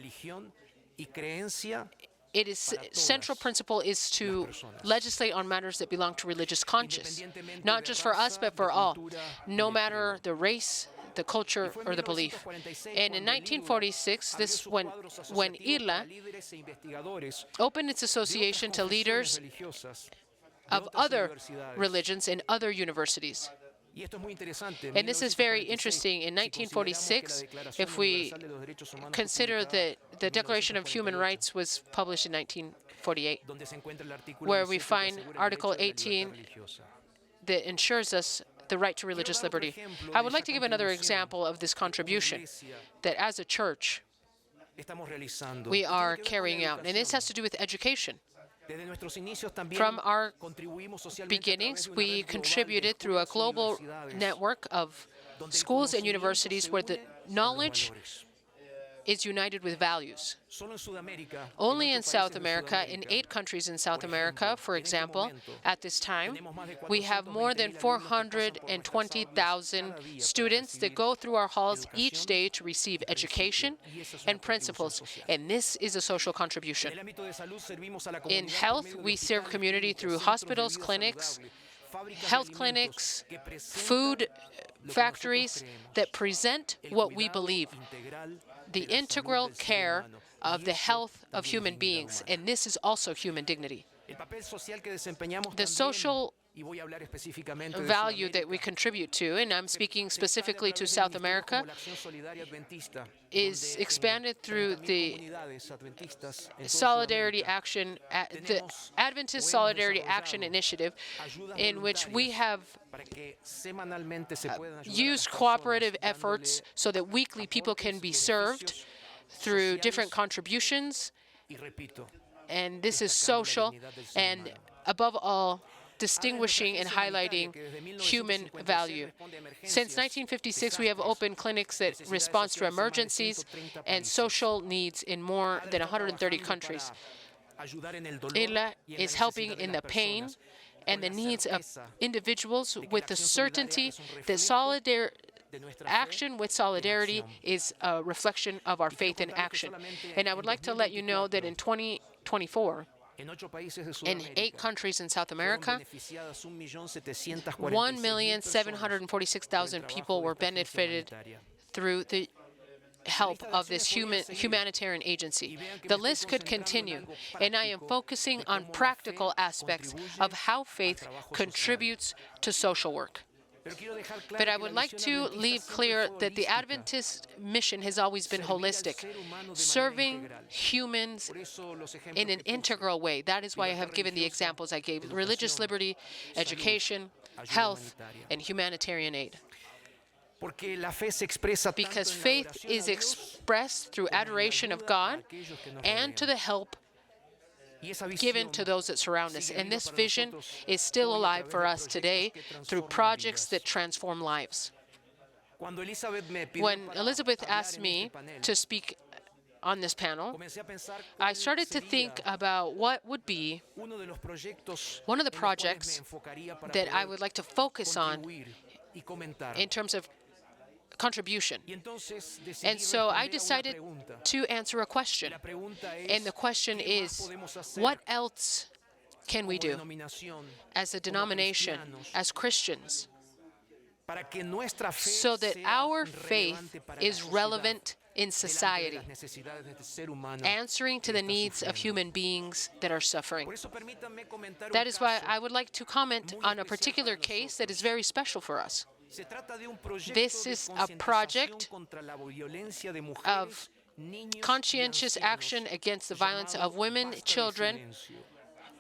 Speaker 5: its central principle is to legislate on matters that belong to religious conscience, not just for us, but for all, no matter the race, the culture, or the belief. And in 1946, this when IRLA opened its association to leaders of other religions in other universities. And this is very interesting. In 1946, if we consider that the Declaration of Human Rights was published in 1948, where we find Article 18 that ensures us the right to religious liberty. I would like to give another example of this contribution that as a church we are carrying out, and this has to do with education. From our beginnings, we contributed through a global network of schools and universities where the knowledge is united with values. Only in South America, in 8 countries in South America, for example, at this time, we have more than 420,000 students that go through our halls each day to receive education and principles, and this is a social contribution. In health, we serve community through hospitals, clinics, health clinics, food factories that present what we believe, the integral care of the health of human beings, and this is also human dignity. The social value that we contribute to, and I'm speaking specifically to South America, is expanded through the Solidarity Action, the Adventist Solidarity Action Initiative, in which we have used cooperative efforts so that weekly people can be served through different contributions. And this is social and, above all, distinguishing and highlighting human value. Since 1956, we have opened clinics that respond to emergencies and social needs in more than 130 countries. IRLA is helping in the pain and the needs of individuals with the certainty that action with solidarity is a reflection of our faith in action. And I would like to let you know that in 2024, in 8 countries in South America, 1,746,000 people were benefited through the help of this humanitarian agency. The list could continue, and I am focusing on practical aspects of how faith contributes to social work. But I would like to leave clear that the Adventist mission has always been holistic, serving humans in an integral way. That is why I have given the examples I gave: religious liberty, education, health, and humanitarian aid. Because faith is expressed through adoration of God and to the help given to those that surround us. And this vision is still alive for us today through projects that transform lives. When Elizabeth asked me to speak on this panel, I started to think about what would be one of the projects that I would like to focus on in terms of contribution. And so I decided to answer a question. And the question is, what else can we do as a denomination, as Christians, so that our faith is relevant in society, answering to the needs of human beings that are suffering? That is why I would like to comment on a particular case that is very special for us. This is a project of conscientious action against the violence of women, children,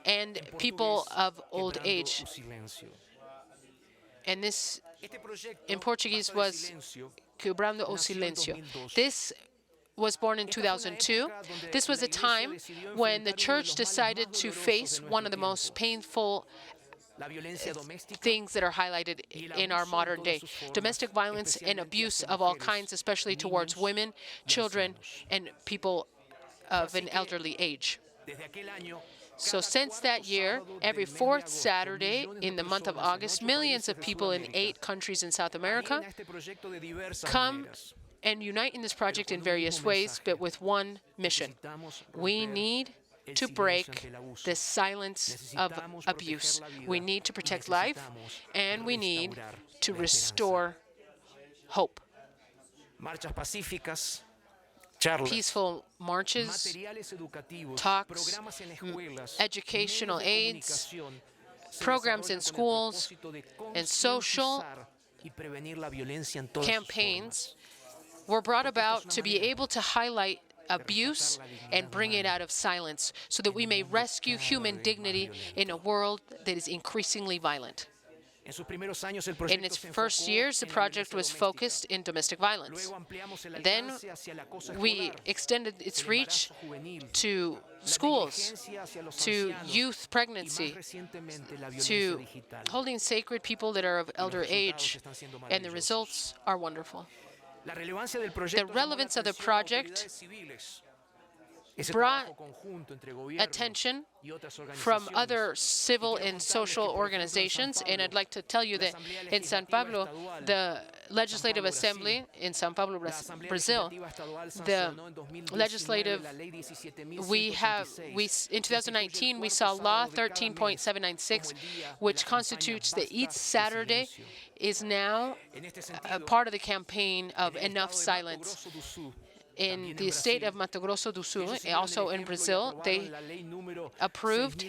Speaker 5: and people of old age. And this, in Portuguese, was Quebrando o Silêncio. This was born in 2002. This was a time when the church decided to face one of the most painful things that are highlighted in our modern day: domestic violence and abuse of all kinds, especially towards women, children, and people of an elderly age. So since that year, every 4th Saturday in the month of August, millions of people in 8 countries in South America come and unite in this project in various ways, but with one mission. We need to break the silence of abuse. We need to protect life, and we need to restore hope. Peaceful marches, talks, educational aids, programs in schools, and social campaigns were brought about to be able to highlight abuse and bring it out of silence so that we may rescue human dignity in a world that is increasingly violent. In its first years, the project was focused in domestic violence. Then we extended its reach to schools, to youth pregnancy, to holding sacred people that are of elder age, and the results are wonderful. The relevance of the project brought attention from other civil and social organizations, and I'd like to tell you that in São Paulo, the Legislative Assembly in São Paulo, Brazil, the legislative, in 2019, we saw Law 13.796, which constitutes that each Saturday is now a part of the campaign of Enough Silence. In the state of Mato Grosso do Sul, also in Brazil, they approved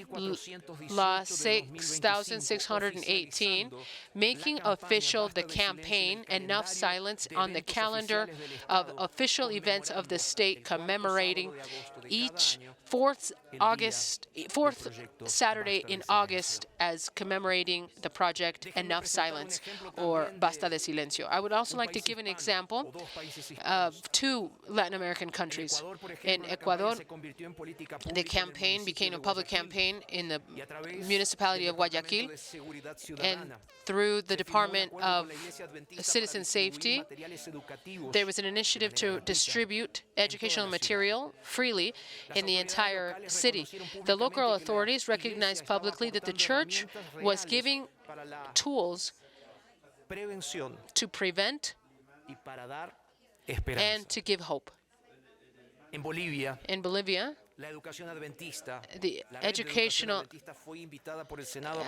Speaker 5: Law 6,618, making official the campaign Enough Silence on the calendar of official events of the state commemorating each fourth Saturday in August as commemorating the project Enough Silence, or Basta de Silencio. I would also like to give an example of two Latin American countries. In Ecuador, the campaign became a public campaign in the municipality of Guayaquil, and through the Department of Citizen Safety, there was an initiative to distribute educational material freely in the entire city. The local authorities recognized publicly that the church was giving tools to prevent and to give hope. In Bolivia, the educational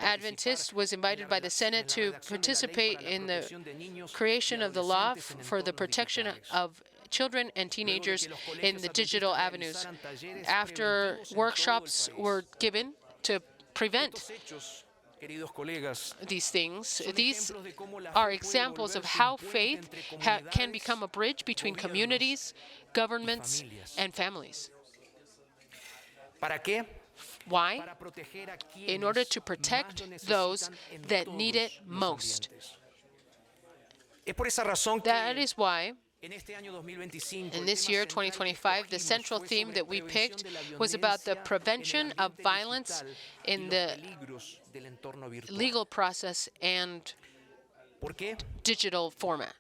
Speaker 5: Adventist was invited by the Senate to participate in the creation of the law for the protection of children and teenagers in the digital avenues. After workshops were given to prevent these things, these are examples of how faith can become a bridge between communities, governments, and families. Why? In order to protect those that need it most. That is why in this year, 2025, the central theme that we picked was about the prevention of violence in the legal process and digital format.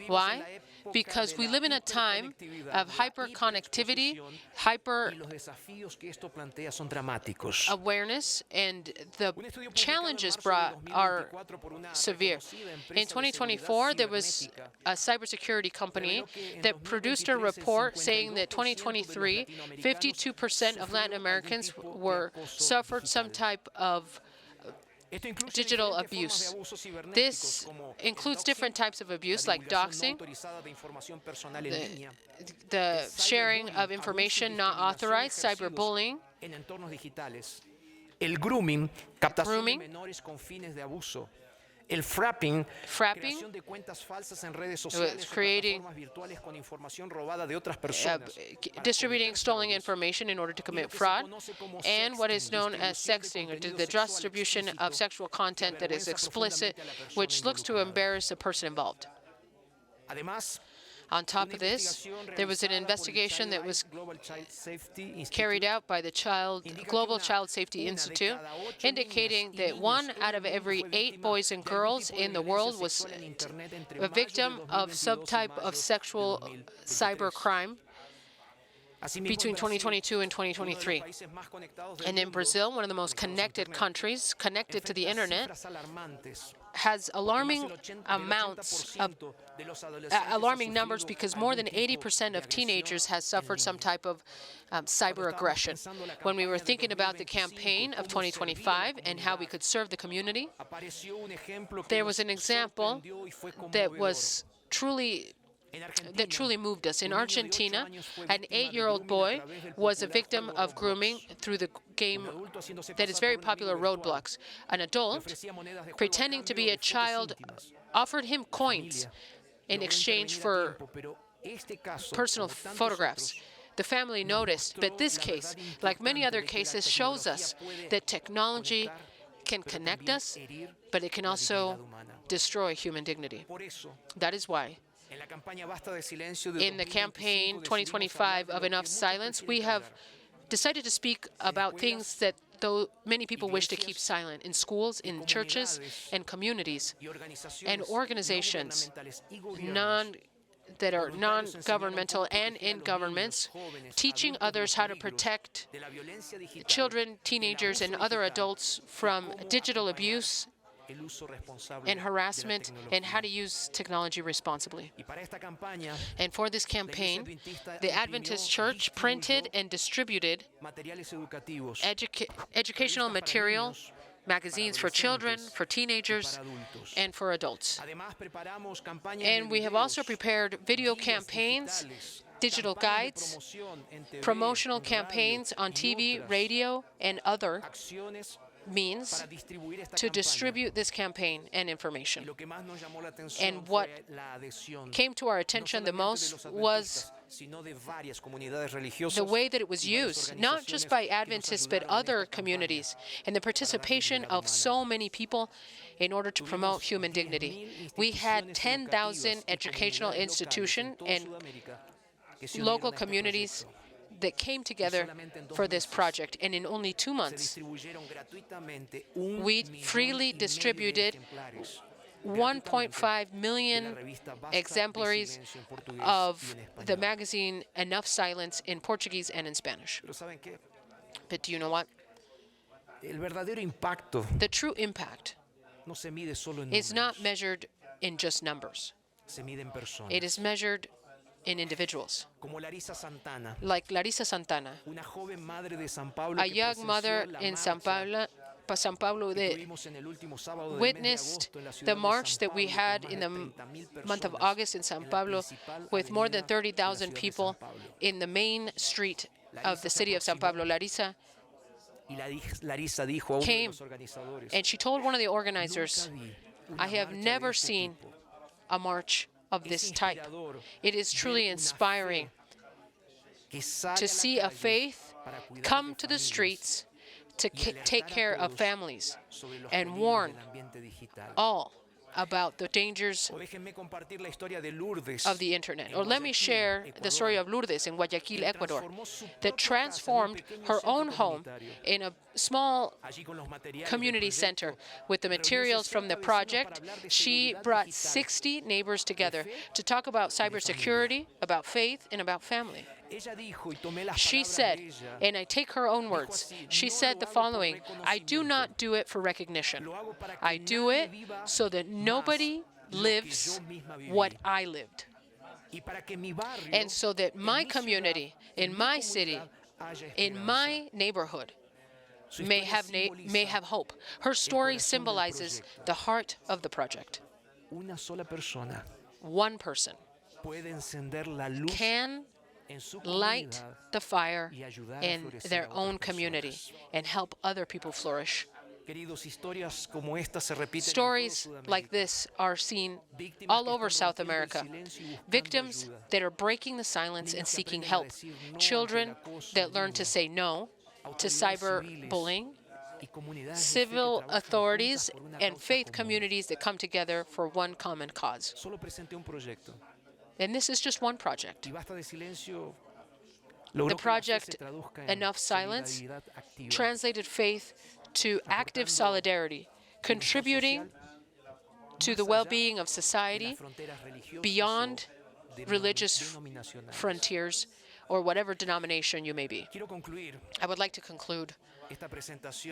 Speaker 5: Why? Because we live in a time of hyper-connectivity, hyper-awareness, and the challenges brought are severe. In 2024, there was a cybersecurity company that produced a report saying that 2023, 52% of Latin Americans suffered some type of digital abuse. This includes different types of abuse like doxing, the sharing of information not authorized, cyberbullying, grooming, frapping, creating, distributing stolen information in order to commit fraud, and what is known as sexting, or the distribution of sexual content that is explicit, which looks to embarrass the person involved. On top of this, there was an investigation that was carried out by the Global Child Safety Institute, indicating that 1 out of every 8 boys and girls in the world was a victim of some type of sexual cybercrime between 2022 and 2023. And in Brazil, one of the most connected countries, connected to the internet, has alarming numbers because more than 80% of teenagers has suffered some type of cyber aggression. When we were thinking about the campaign of 2025 and how we could serve the community, there was an example that truly moved us. In Argentina, an 8-year-old boy was a victim of grooming through the game that is very popular, Roblox. An adult, pretending to be a child, offered him coins in exchange for personal photographs. The family noticed, but this case, like many other cases, shows us that technology can connect us, but it can also destroy human dignity. That is why in the campaign 2025 of Enough Silence, we have decided to speak about things that though many people wish to keep silent in schools, in churches, and communities, and organizations that are non-governmental and in governments, teaching others how to protect children, teenagers, and other adults from digital abuse and harassment, and how to use technology responsibly. And for this campaign, the Adventist Church printed and distributed educational material, magazines for children, for teenagers, and for adults. And we have also prepared video campaigns, digital guides, promotional campaigns on TV, radio, and other means to distribute this campaign and information. And what came to our attention the most was the way that it was used, not just by Adventists, but other communities, and the participation of so many people in order to promote human dignity. We had 10,000 educational institutions and local communities that came together for this project, and in only 2 months, we freely distributed 1.5 million exemplaries of the magazine Enough Silence in Portuguese and in Spanish. But do you know what? The true impact is not measured in just numbers. It is measured in individuals. Like Larissa Santana, a young mother in São Paulo that witnessed the march that we had in the month of August in São Paulo with more than 30,000 people in the main street of the city of São Paulo. Larissa came and she told one of the organizers, I have never seen a march of this type. It is truly inspiring to see a faith come to the streets to take care of families and warn all about the dangers of the internet. Or let me share the story of Lourdes in Guayaquil, Ecuador, that transformed her own home in a small community center. With the materials from the project, she brought 60 neighbors together to talk about cybersecurity, about faith, and about family. She said, and I take her own words, she said the following: I do not do it for recognition. I do it so that nobody lives what I lived. And so that my community, in my city, in my neighborhood, may have hope. Her story symbolizes the heart of the project. One person can light the fire in their own community and help other people flourish. Stories like this are seen all over South America. Victims that are breaking the silence and seeking help. Children that learn to say no to cyberbullying. Civil authorities and faith communities that come together for one common cause. And this is just one project. The project Enough Silence translated faith to active solidarity, contributing to the well-being of society beyond religious frontiers or whatever denomination you may be. I would like to conclude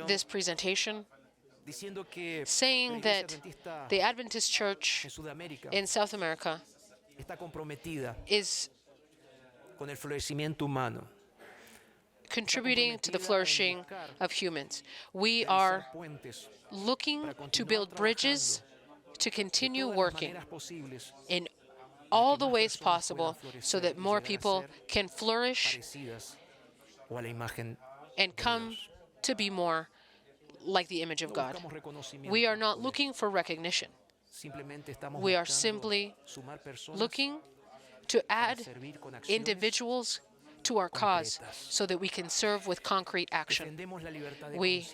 Speaker 5: this presentation saying that the Adventist Church in South America is contributing to the flourishing of humans. We are looking to build bridges to continue working in all the ways possible so that more people can flourish and come to be more like the image of God. We are not looking for recognition. We are simply looking to add individuals to our cause so that we can serve with concrete action. We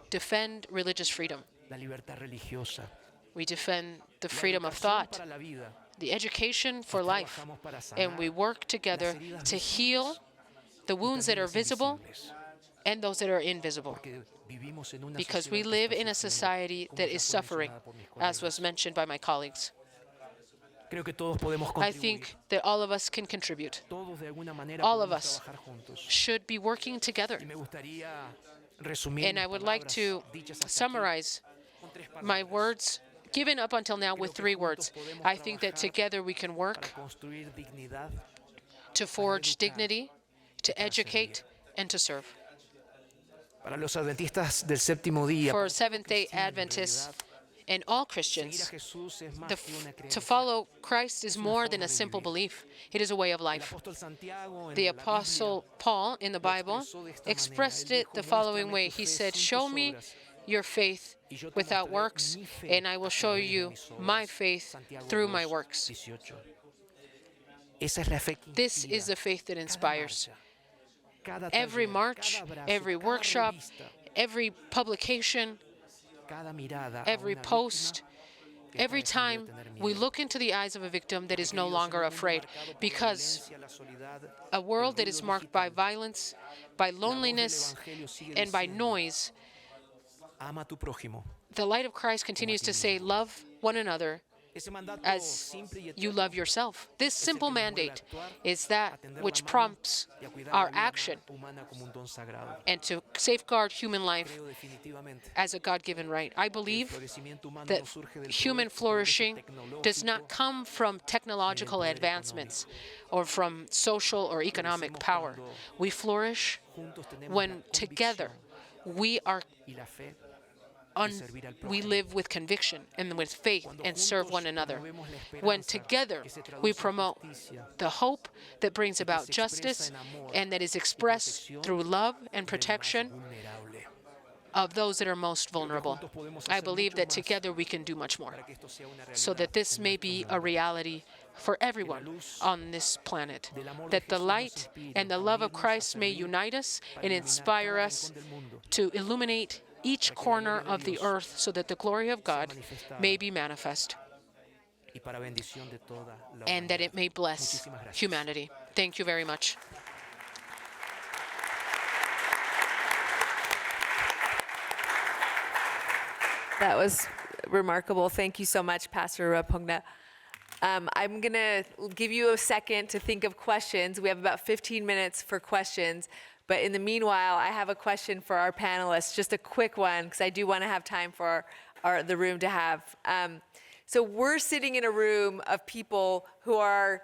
Speaker 5: defend religious freedom. We defend the freedom of thought, the education for life, and we work together to heal the wounds that are visible and those that are invisible. Because we live in a society that is suffering, as was mentioned by my colleagues. I think that all of us can contribute. All of us should be working together. And I would like to summarize my words given up until now with 3 words. I think that together we can work to forge dignity, to educate, and to serve. For Seventh-day Adventists and all Christians, to follow Christ is more than a simple belief. It is a way of life. The Apostle Paul in the Bible expressed it the following way. He said, "Show me your faith without works, and I will show you my faith through my works. This is the faith that inspires. Every march, every workshop, every publication, every post, every time we look into the eyes of a victim that is no longer afraid, because a world that is marked by violence, by loneliness, and by noise, the light of Christ continues to say, love one another as you love yourself. This simple mandate is that which prompts our action and to safeguard human life as a God-given right. I believe that human flourishing does not come from technological advancements or from social or economic power. We flourish when together we live with conviction and with faith and serve one another. When together we promote the hope that brings about justice and that is expressed through love and protection of those that are most vulnerable. I believe that together we can do much more, so that this may be a reality for everyone on this planet, that the light and the love of Christ may unite us and inspire us to illuminate each corner of the earth so that the glory of God may be manifest and that it may bless humanity. Thank you very much.
Speaker 1: That was remarkable. Thank you so much, Pastor Rapungna. I'm going to give you a second to think of questions. We have about 15 minutes for questions. But in the meanwhile, I have a question for our panelists, just a quick one, because I do want to have time for the room to have. So we're sitting in a room of people who are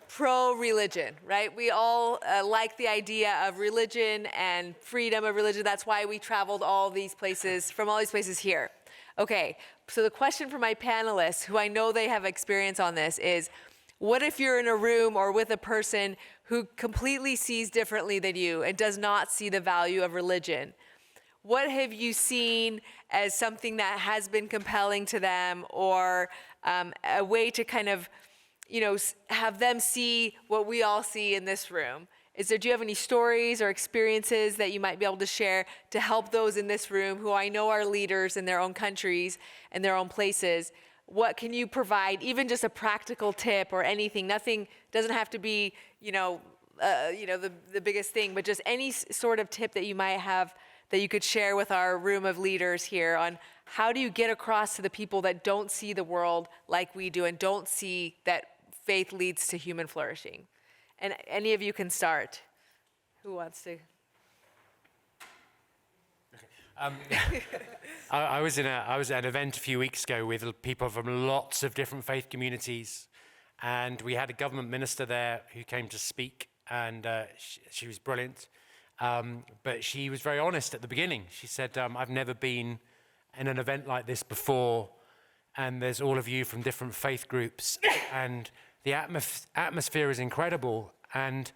Speaker 1: pro-religion, right? We all like the idea of religion and freedom of religion. That's why we traveled from all these places here. Okay, so the question for my panelists, who I know they have experience on this, is what if you're in a room or with a person who completely sees differently than you and does not see the value of religion? What have you seen as something that has been compelling to them, or a way to kind of, have them see what we all see in this room? Do you have any stories or experiences that you might be able to share to help those in this room who I know are leaders in their own countries and their own places? What can you provide, even just a practical tip or anything? Nothing doesn't have to be, the biggest thing, but just any sort of tip that you might have that you could share with our room of leaders here on how do you get across to the people that don't see the world like we do and don't see that faith leads to human flourishing. And any of you can start. Who wants to?
Speaker 3: I was at an event a few weeks ago with people from lots of different faith communities, and we had a government minister there who came to speak, and she was brilliant. But she was very honest at the beginning. She said, I've never been in an event like this before, and there's all of you from different faith groups, and the atmosphere is incredible, and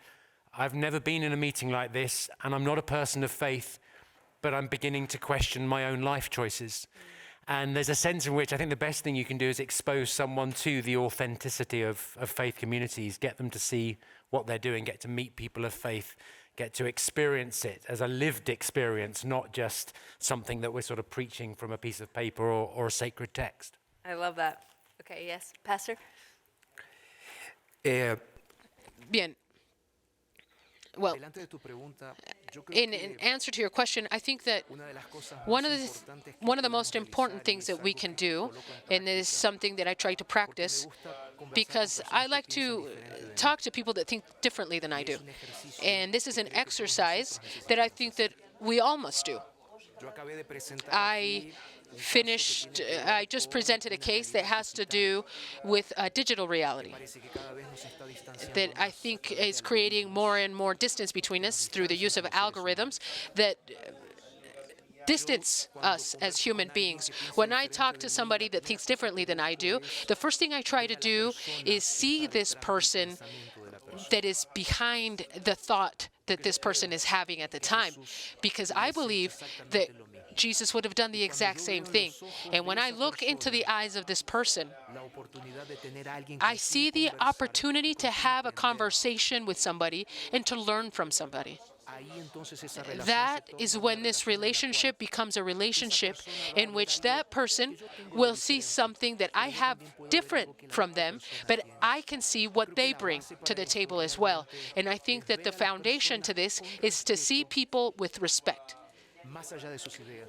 Speaker 3: I've never been in a meeting like this, and I'm not a person of faith, but I'm beginning to question my own life choices. And there's a sense in which I think the best thing you can do is expose someone to the authenticity of faith communities, get them to see what they're doing, get to meet people of faith, get to experience it as a lived experience, not just something that we're sort of preaching from a piece of paper or a sacred text.
Speaker 1: I love that. Okay, yes, Pastor?
Speaker 5: Bien. Well, in answer to your question, I think that one of the most important things that we can do, and this is something that I try to practice, because I like to talk to people that think differently than I do. And this is an exercise that I think that we all must do. I just presented a case that has to do with digital reality that I think is creating more and more distance between us through the use of algorithms that distance us as human beings. When I talk to somebody that thinks differently than I do, the first thing I try to do is see this person that is behind the thought that this person is having at the time, because I believe that Jesus would have done the exact same thing. And when I look into the eyes of this person, I see the opportunity to have a conversation with somebody and to learn from somebody. That is when this relationship becomes a relationship in which that person will see something that I have different from them, but I can see what they bring to the table as well. And I think that the foundation to this is to see people with respect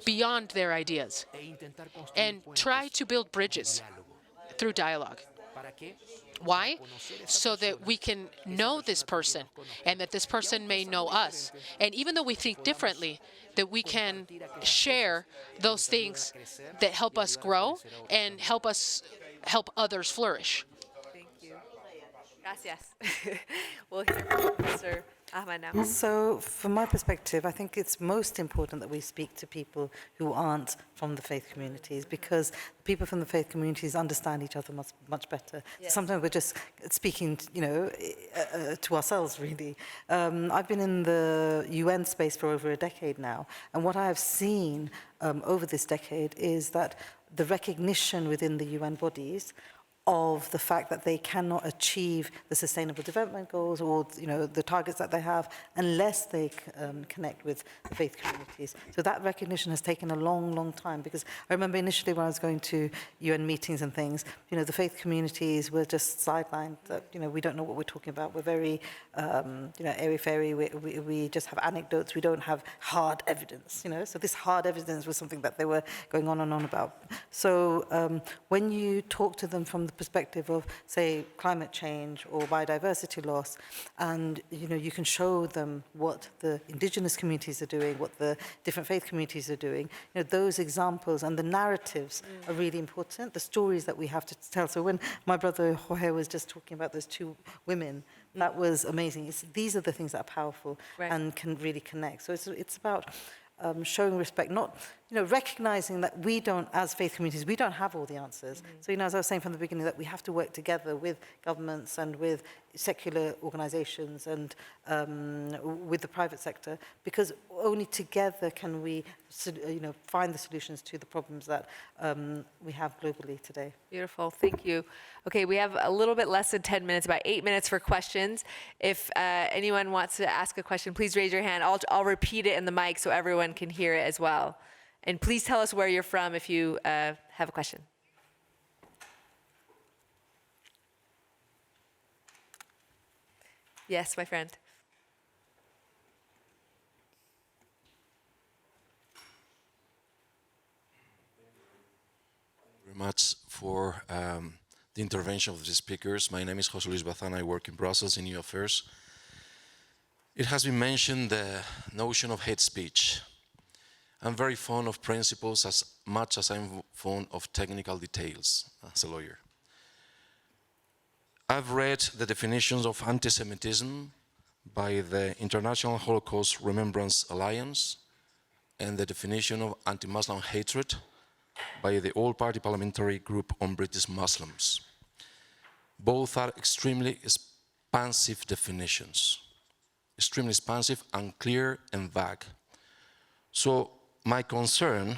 Speaker 5: beyond their ideas and try to build bridges through dialogue. Why? So that we can know this person and that this person may know us. And even though we think differently, that we can share those things that help us grow and help others flourish.
Speaker 1: Thank you. Gracias. We'll hear from Professor Ahmad now.
Speaker 2: So, from my perspective, I think it's most important that we speak to people who aren't from the faith communities, because people from the faith communities understand each other much better.
Speaker 1: Yes.
Speaker 2: Sometimes we're just speaking, to ourselves, really. I've been in the UN space for over a decade now, and what I have seen over this decade is that the recognition within the UN bodies of the fact that they cannot achieve the Sustainable Development Goals or the targets that they have unless they connect with the faith communities. So that recognition has taken a long, long time, because I remember initially when I was going to UN meetings and things, the faith communities were just sidelined. That we don't know what we're talking about. We're very airy-fairy. We just have anecdotes. We don't have hard evidence. So this hard evidence was something that they were going on and on about. So when you talk to them from the perspective of, say, climate change or biodiversity loss, and you can show them what the indigenous communities are doing, what the different faith communities are doing, those examples and the narratives are really important, the stories that we have to tell. So when my brother Jorge was just talking about those two women, that was amazing. These are the things that are powerful and can really connect. So it's about showing respect, not recognizing that we don't, as faith communities, we don't have all the answers. So as I was saying from the beginning, that we have to work together with governments and with secular organizations and with the private sector, because only together can we find the solutions to the problems that we have globally today.
Speaker 1: Beautiful, thank you. Okay, we have a little bit less than 10 minutes, about 8 minutes for questions. If anyone wants to ask a question, please raise your hand. I'll repeat it in the mic so everyone can hear it as well. And please tell us where you're from if you have a question. Yes, my friend.
Speaker 6: Very much for the intervention of the speakers. My name is José Luis Bazán. I work in Brussels in EU Affairs. It has been mentioned the notion of hate speech. I'm very fond of principles as much as I'm fond of technical details as a lawyer. I've read the definitions of anti-Semitism by the International Holocaust Remembrance Alliance and the definition of anti-Muslim hatred by the All-Party Parliamentary Group on British Muslims. Both are extremely expansive definitions, extremely expansive, unclear, and vague. So my concern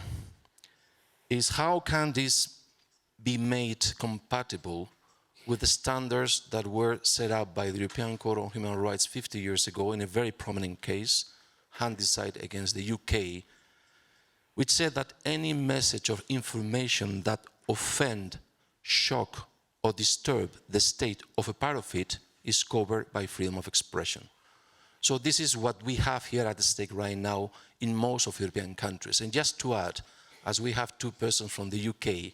Speaker 6: is how can this be made compatible with the standards that were set up by the European Court on Human Rights 50 years ago in a very prominent case, Handicide against the UK, which said that any message or information that offend, shock, or disturb the state of a part of it is covered by freedom of expression. So this is what we have here at stake right now in most of European countries. And just to add, as we have two persons from the UK,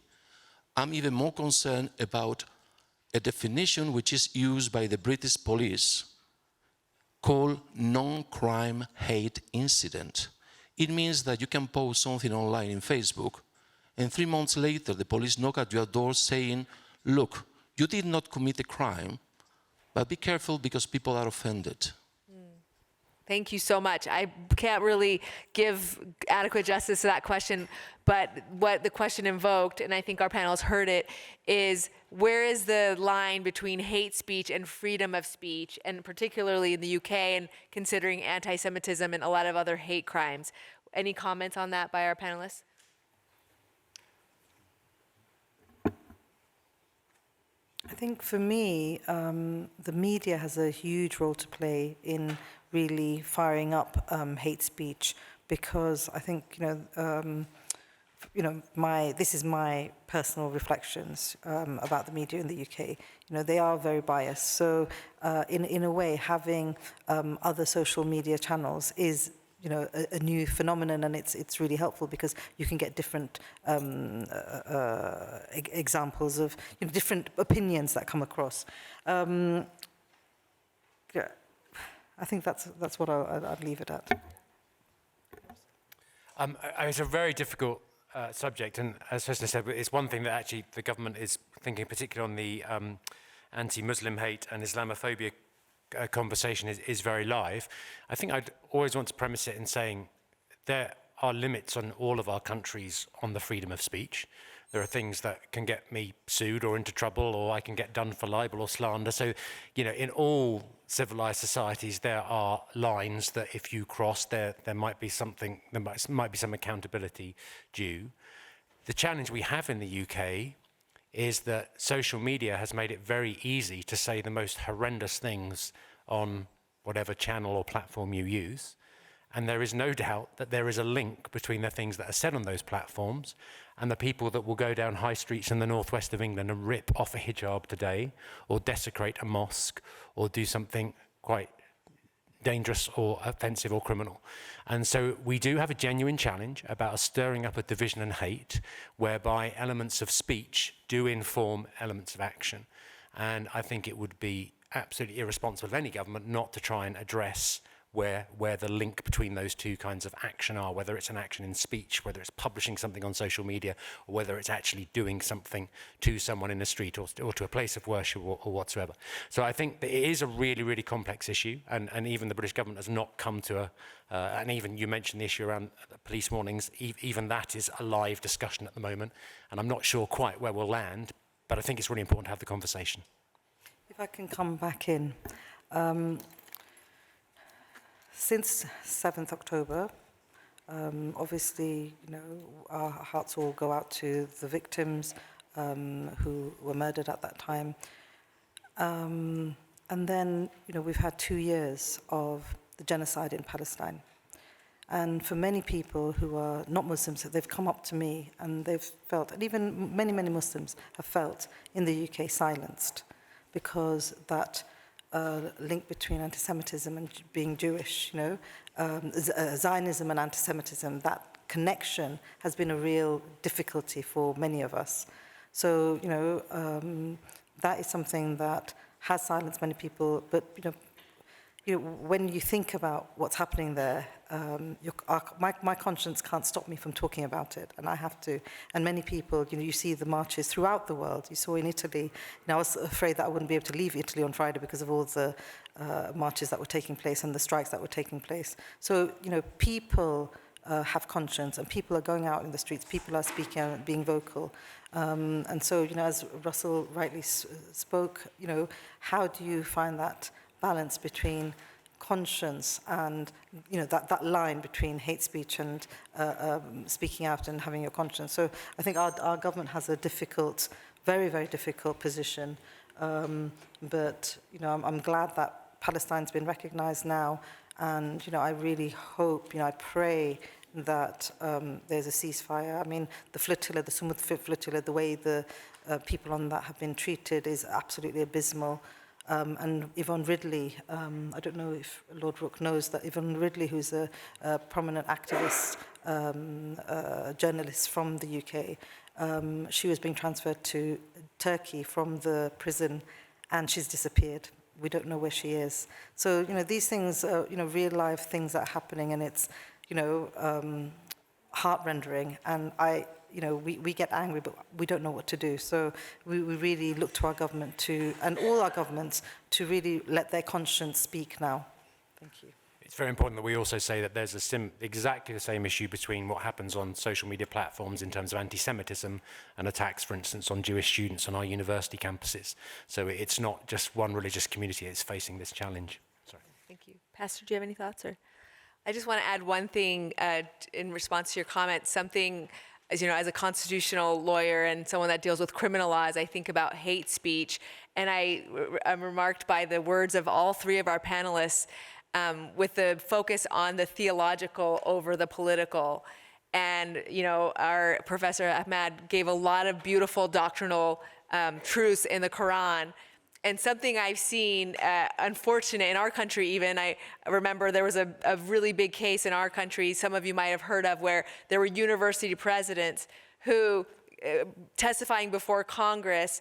Speaker 6: I'm even more concerned about a definition which is used by the British police called non-crime hate incident. It means that you can post something online in Facebook, and 3 months later the police knock at your door saying, look, you did not commit a crime, but be careful because people are offended.
Speaker 1: Thank you so much. I can't really give adequate justice to that question, but what the question invoked, and I think our panelists heard it, is where is the line between hate speech and freedom of speech, and particularly in the UK and considering anti-Semitism and a lot of other hate crimes? any comments on that by our panelists?
Speaker 2: I think for me, the media has a huge role to play in really firing up hate speech, because I think, this is my personal reflections about the media in the UK. They are very biased. So in a way, having other social media channels is a new phenomenon, and it's really helpful because you can get different examples of different opinions that come across. Yeah, I think that's what I'd leave it at.
Speaker 3: It's a very difficult subject, and as Husna said, it's one thing that actually the government is thinking, particularly on the anti-Muslim hate and Islamophobia conversation is very live. I think I'd always want to premise it in saying there are limits on all of our countries on the freedom of speech. There are things that can get me sued or into trouble, or I can get done for libel or slander. So, in all civilized societies, there are lines that if you cross, there might be something, there might be some accountability due. The challenge we have in the UK is that social media has made it very easy to say the most horrendous things on whatever channel or platform you use. And there is no doubt that there is a link between the things that are said on those platforms and the people that will go down high streets in the northwest of England and rip off a hijab today, or desecrate a mosque, or do something quite dangerous or offensive or criminal. And so we do have a genuine challenge about stirring up a division and hate, whereby elements of speech do inform elements of action. And I think it would be absolutely irresponsible of any government not to try and address where the link between those two kinds of action are, whether it's an action in speech, whether it's publishing something on social media, or whether it's actually doing something to someone in the street or to a place of worship or whatsoever. So I think that it is a really, really complex issue, and even the British government has not come to and even you mentioned the issue around police warnings, even that is a live discussion at the moment, and I'm not sure quite where we'll land, but I think it's really important to have the conversation.
Speaker 2: If I can come back in. Since 7th October, obviously, our hearts all go out to the victims who were murdered at that time. And then, we've had 2 years of the genocide in Palestine. And for many people who are not Muslims, they've come up to me and they've felt, and even many, many Muslims have felt in the UK silenced, because that link between anti-Semitism and being Jewish, Zionism and anti-Semitism, that connection has been a real difficulty for many of us. So, that is something that has silenced many people, but, when you think about what's happening there, my conscience can't stop me from talking about it, and I have to. And many people, you see the marches throughout the world. You saw in Italy. I was afraid that I wouldn't be able to leave Italy on Friday because of all the marches that were taking place and the strikes that were taking place. So, people have conscience, and people are going out in the streets. People are speaking and being vocal. And so, as Russell rightly spoke, how do you find that balance between conscience and that line between hate speech and speaking out and having your conscience? So I think our government has a difficult, very, very difficult position. But I'm glad that Palestine's been recognized now, and I really hope, I pray that there's a ceasefire. I mean, the flotilla, the Sumud flotilla, the way the people on that have been treated is absolutely abysmal. And Yvonne Ridley, I don't know if Lord Rook knows that Yvonne Ridley, who's a prominent activist, journalist from the UK, she was being transferred to Turkey from the prison, and she's disappeared. We don't know where she is. So, these things are, real life things that are happening, and it's, heart-rendering. And we get angry, but we don't know what to do. So we really look to our government and all our governments to really let their conscience speak now. Thank you.
Speaker 3: It's very important that we also say that there's exactly the same issue between what happens on social media platforms in terms of anti-Semitism and attacks, for instance, on Jewish students on our university campuses. So it's not just one religious community that's facing this challenge. Sorry.
Speaker 1: Thank you. Pastor, do you have any thoughts? Or? I just want to add one thing in response to your comment. Something, as you know, as a constitutional lawyer and someone that deals with criminal laws, I think about hate speech. And I'm remarked by the words of all three of our panelists with the focus on the theological over the political. And, you know, our Professor Ahmad gave a lot of beautiful doctrinal truths in the Quran. And something I've seen, unfortunate in our country even, I remember there was a really big case in our country, some of you might have heard of, where there were university presidents who, testifying before Congress,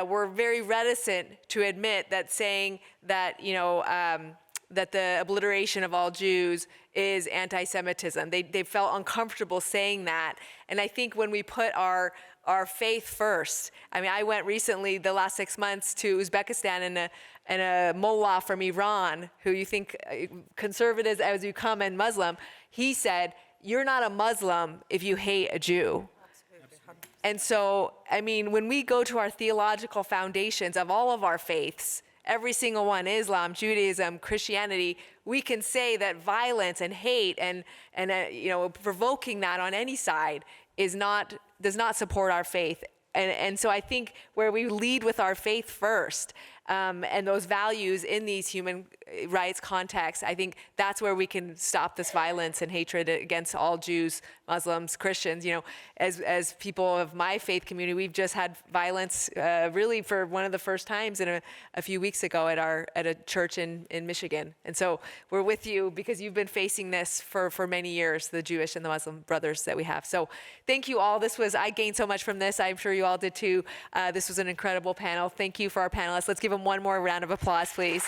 Speaker 1: were very reticent to admit that saying that, you know, that the obliteration of all Jews is anti-Semitism. They felt uncomfortable saying that. And I think when we put our faith first. I mean, I went recently, the last 6 months, to Uzbekistan, and a mullah from Iran, who you think conservative as you come and Muslim, he said, "You're not a Muslim if you hate a Jew." And so, I mean, when we go to our theological foundations of all of our faiths, every single one, Islam, Judaism, Christianity, we can say that violence and hate and you know, provoking that on any side does not support our faith. And so I think where we lead with our faith first, and those values in these human rights contexts, I think that's where we can stop this violence and hatred against all Jews, Muslims, Christians. You know, as people of my faith community, we've just had violence really for one of the first times in a few weeks ago at a church in Michigan. And so we're with you because you've been facing this for many years, the Jewish and the Muslim brothers that we have. So thank you all. I gained so much from this. I'm sure you all did too. This was an incredible panel. Thank you for our panelists. Let's give them one more round of applause, please.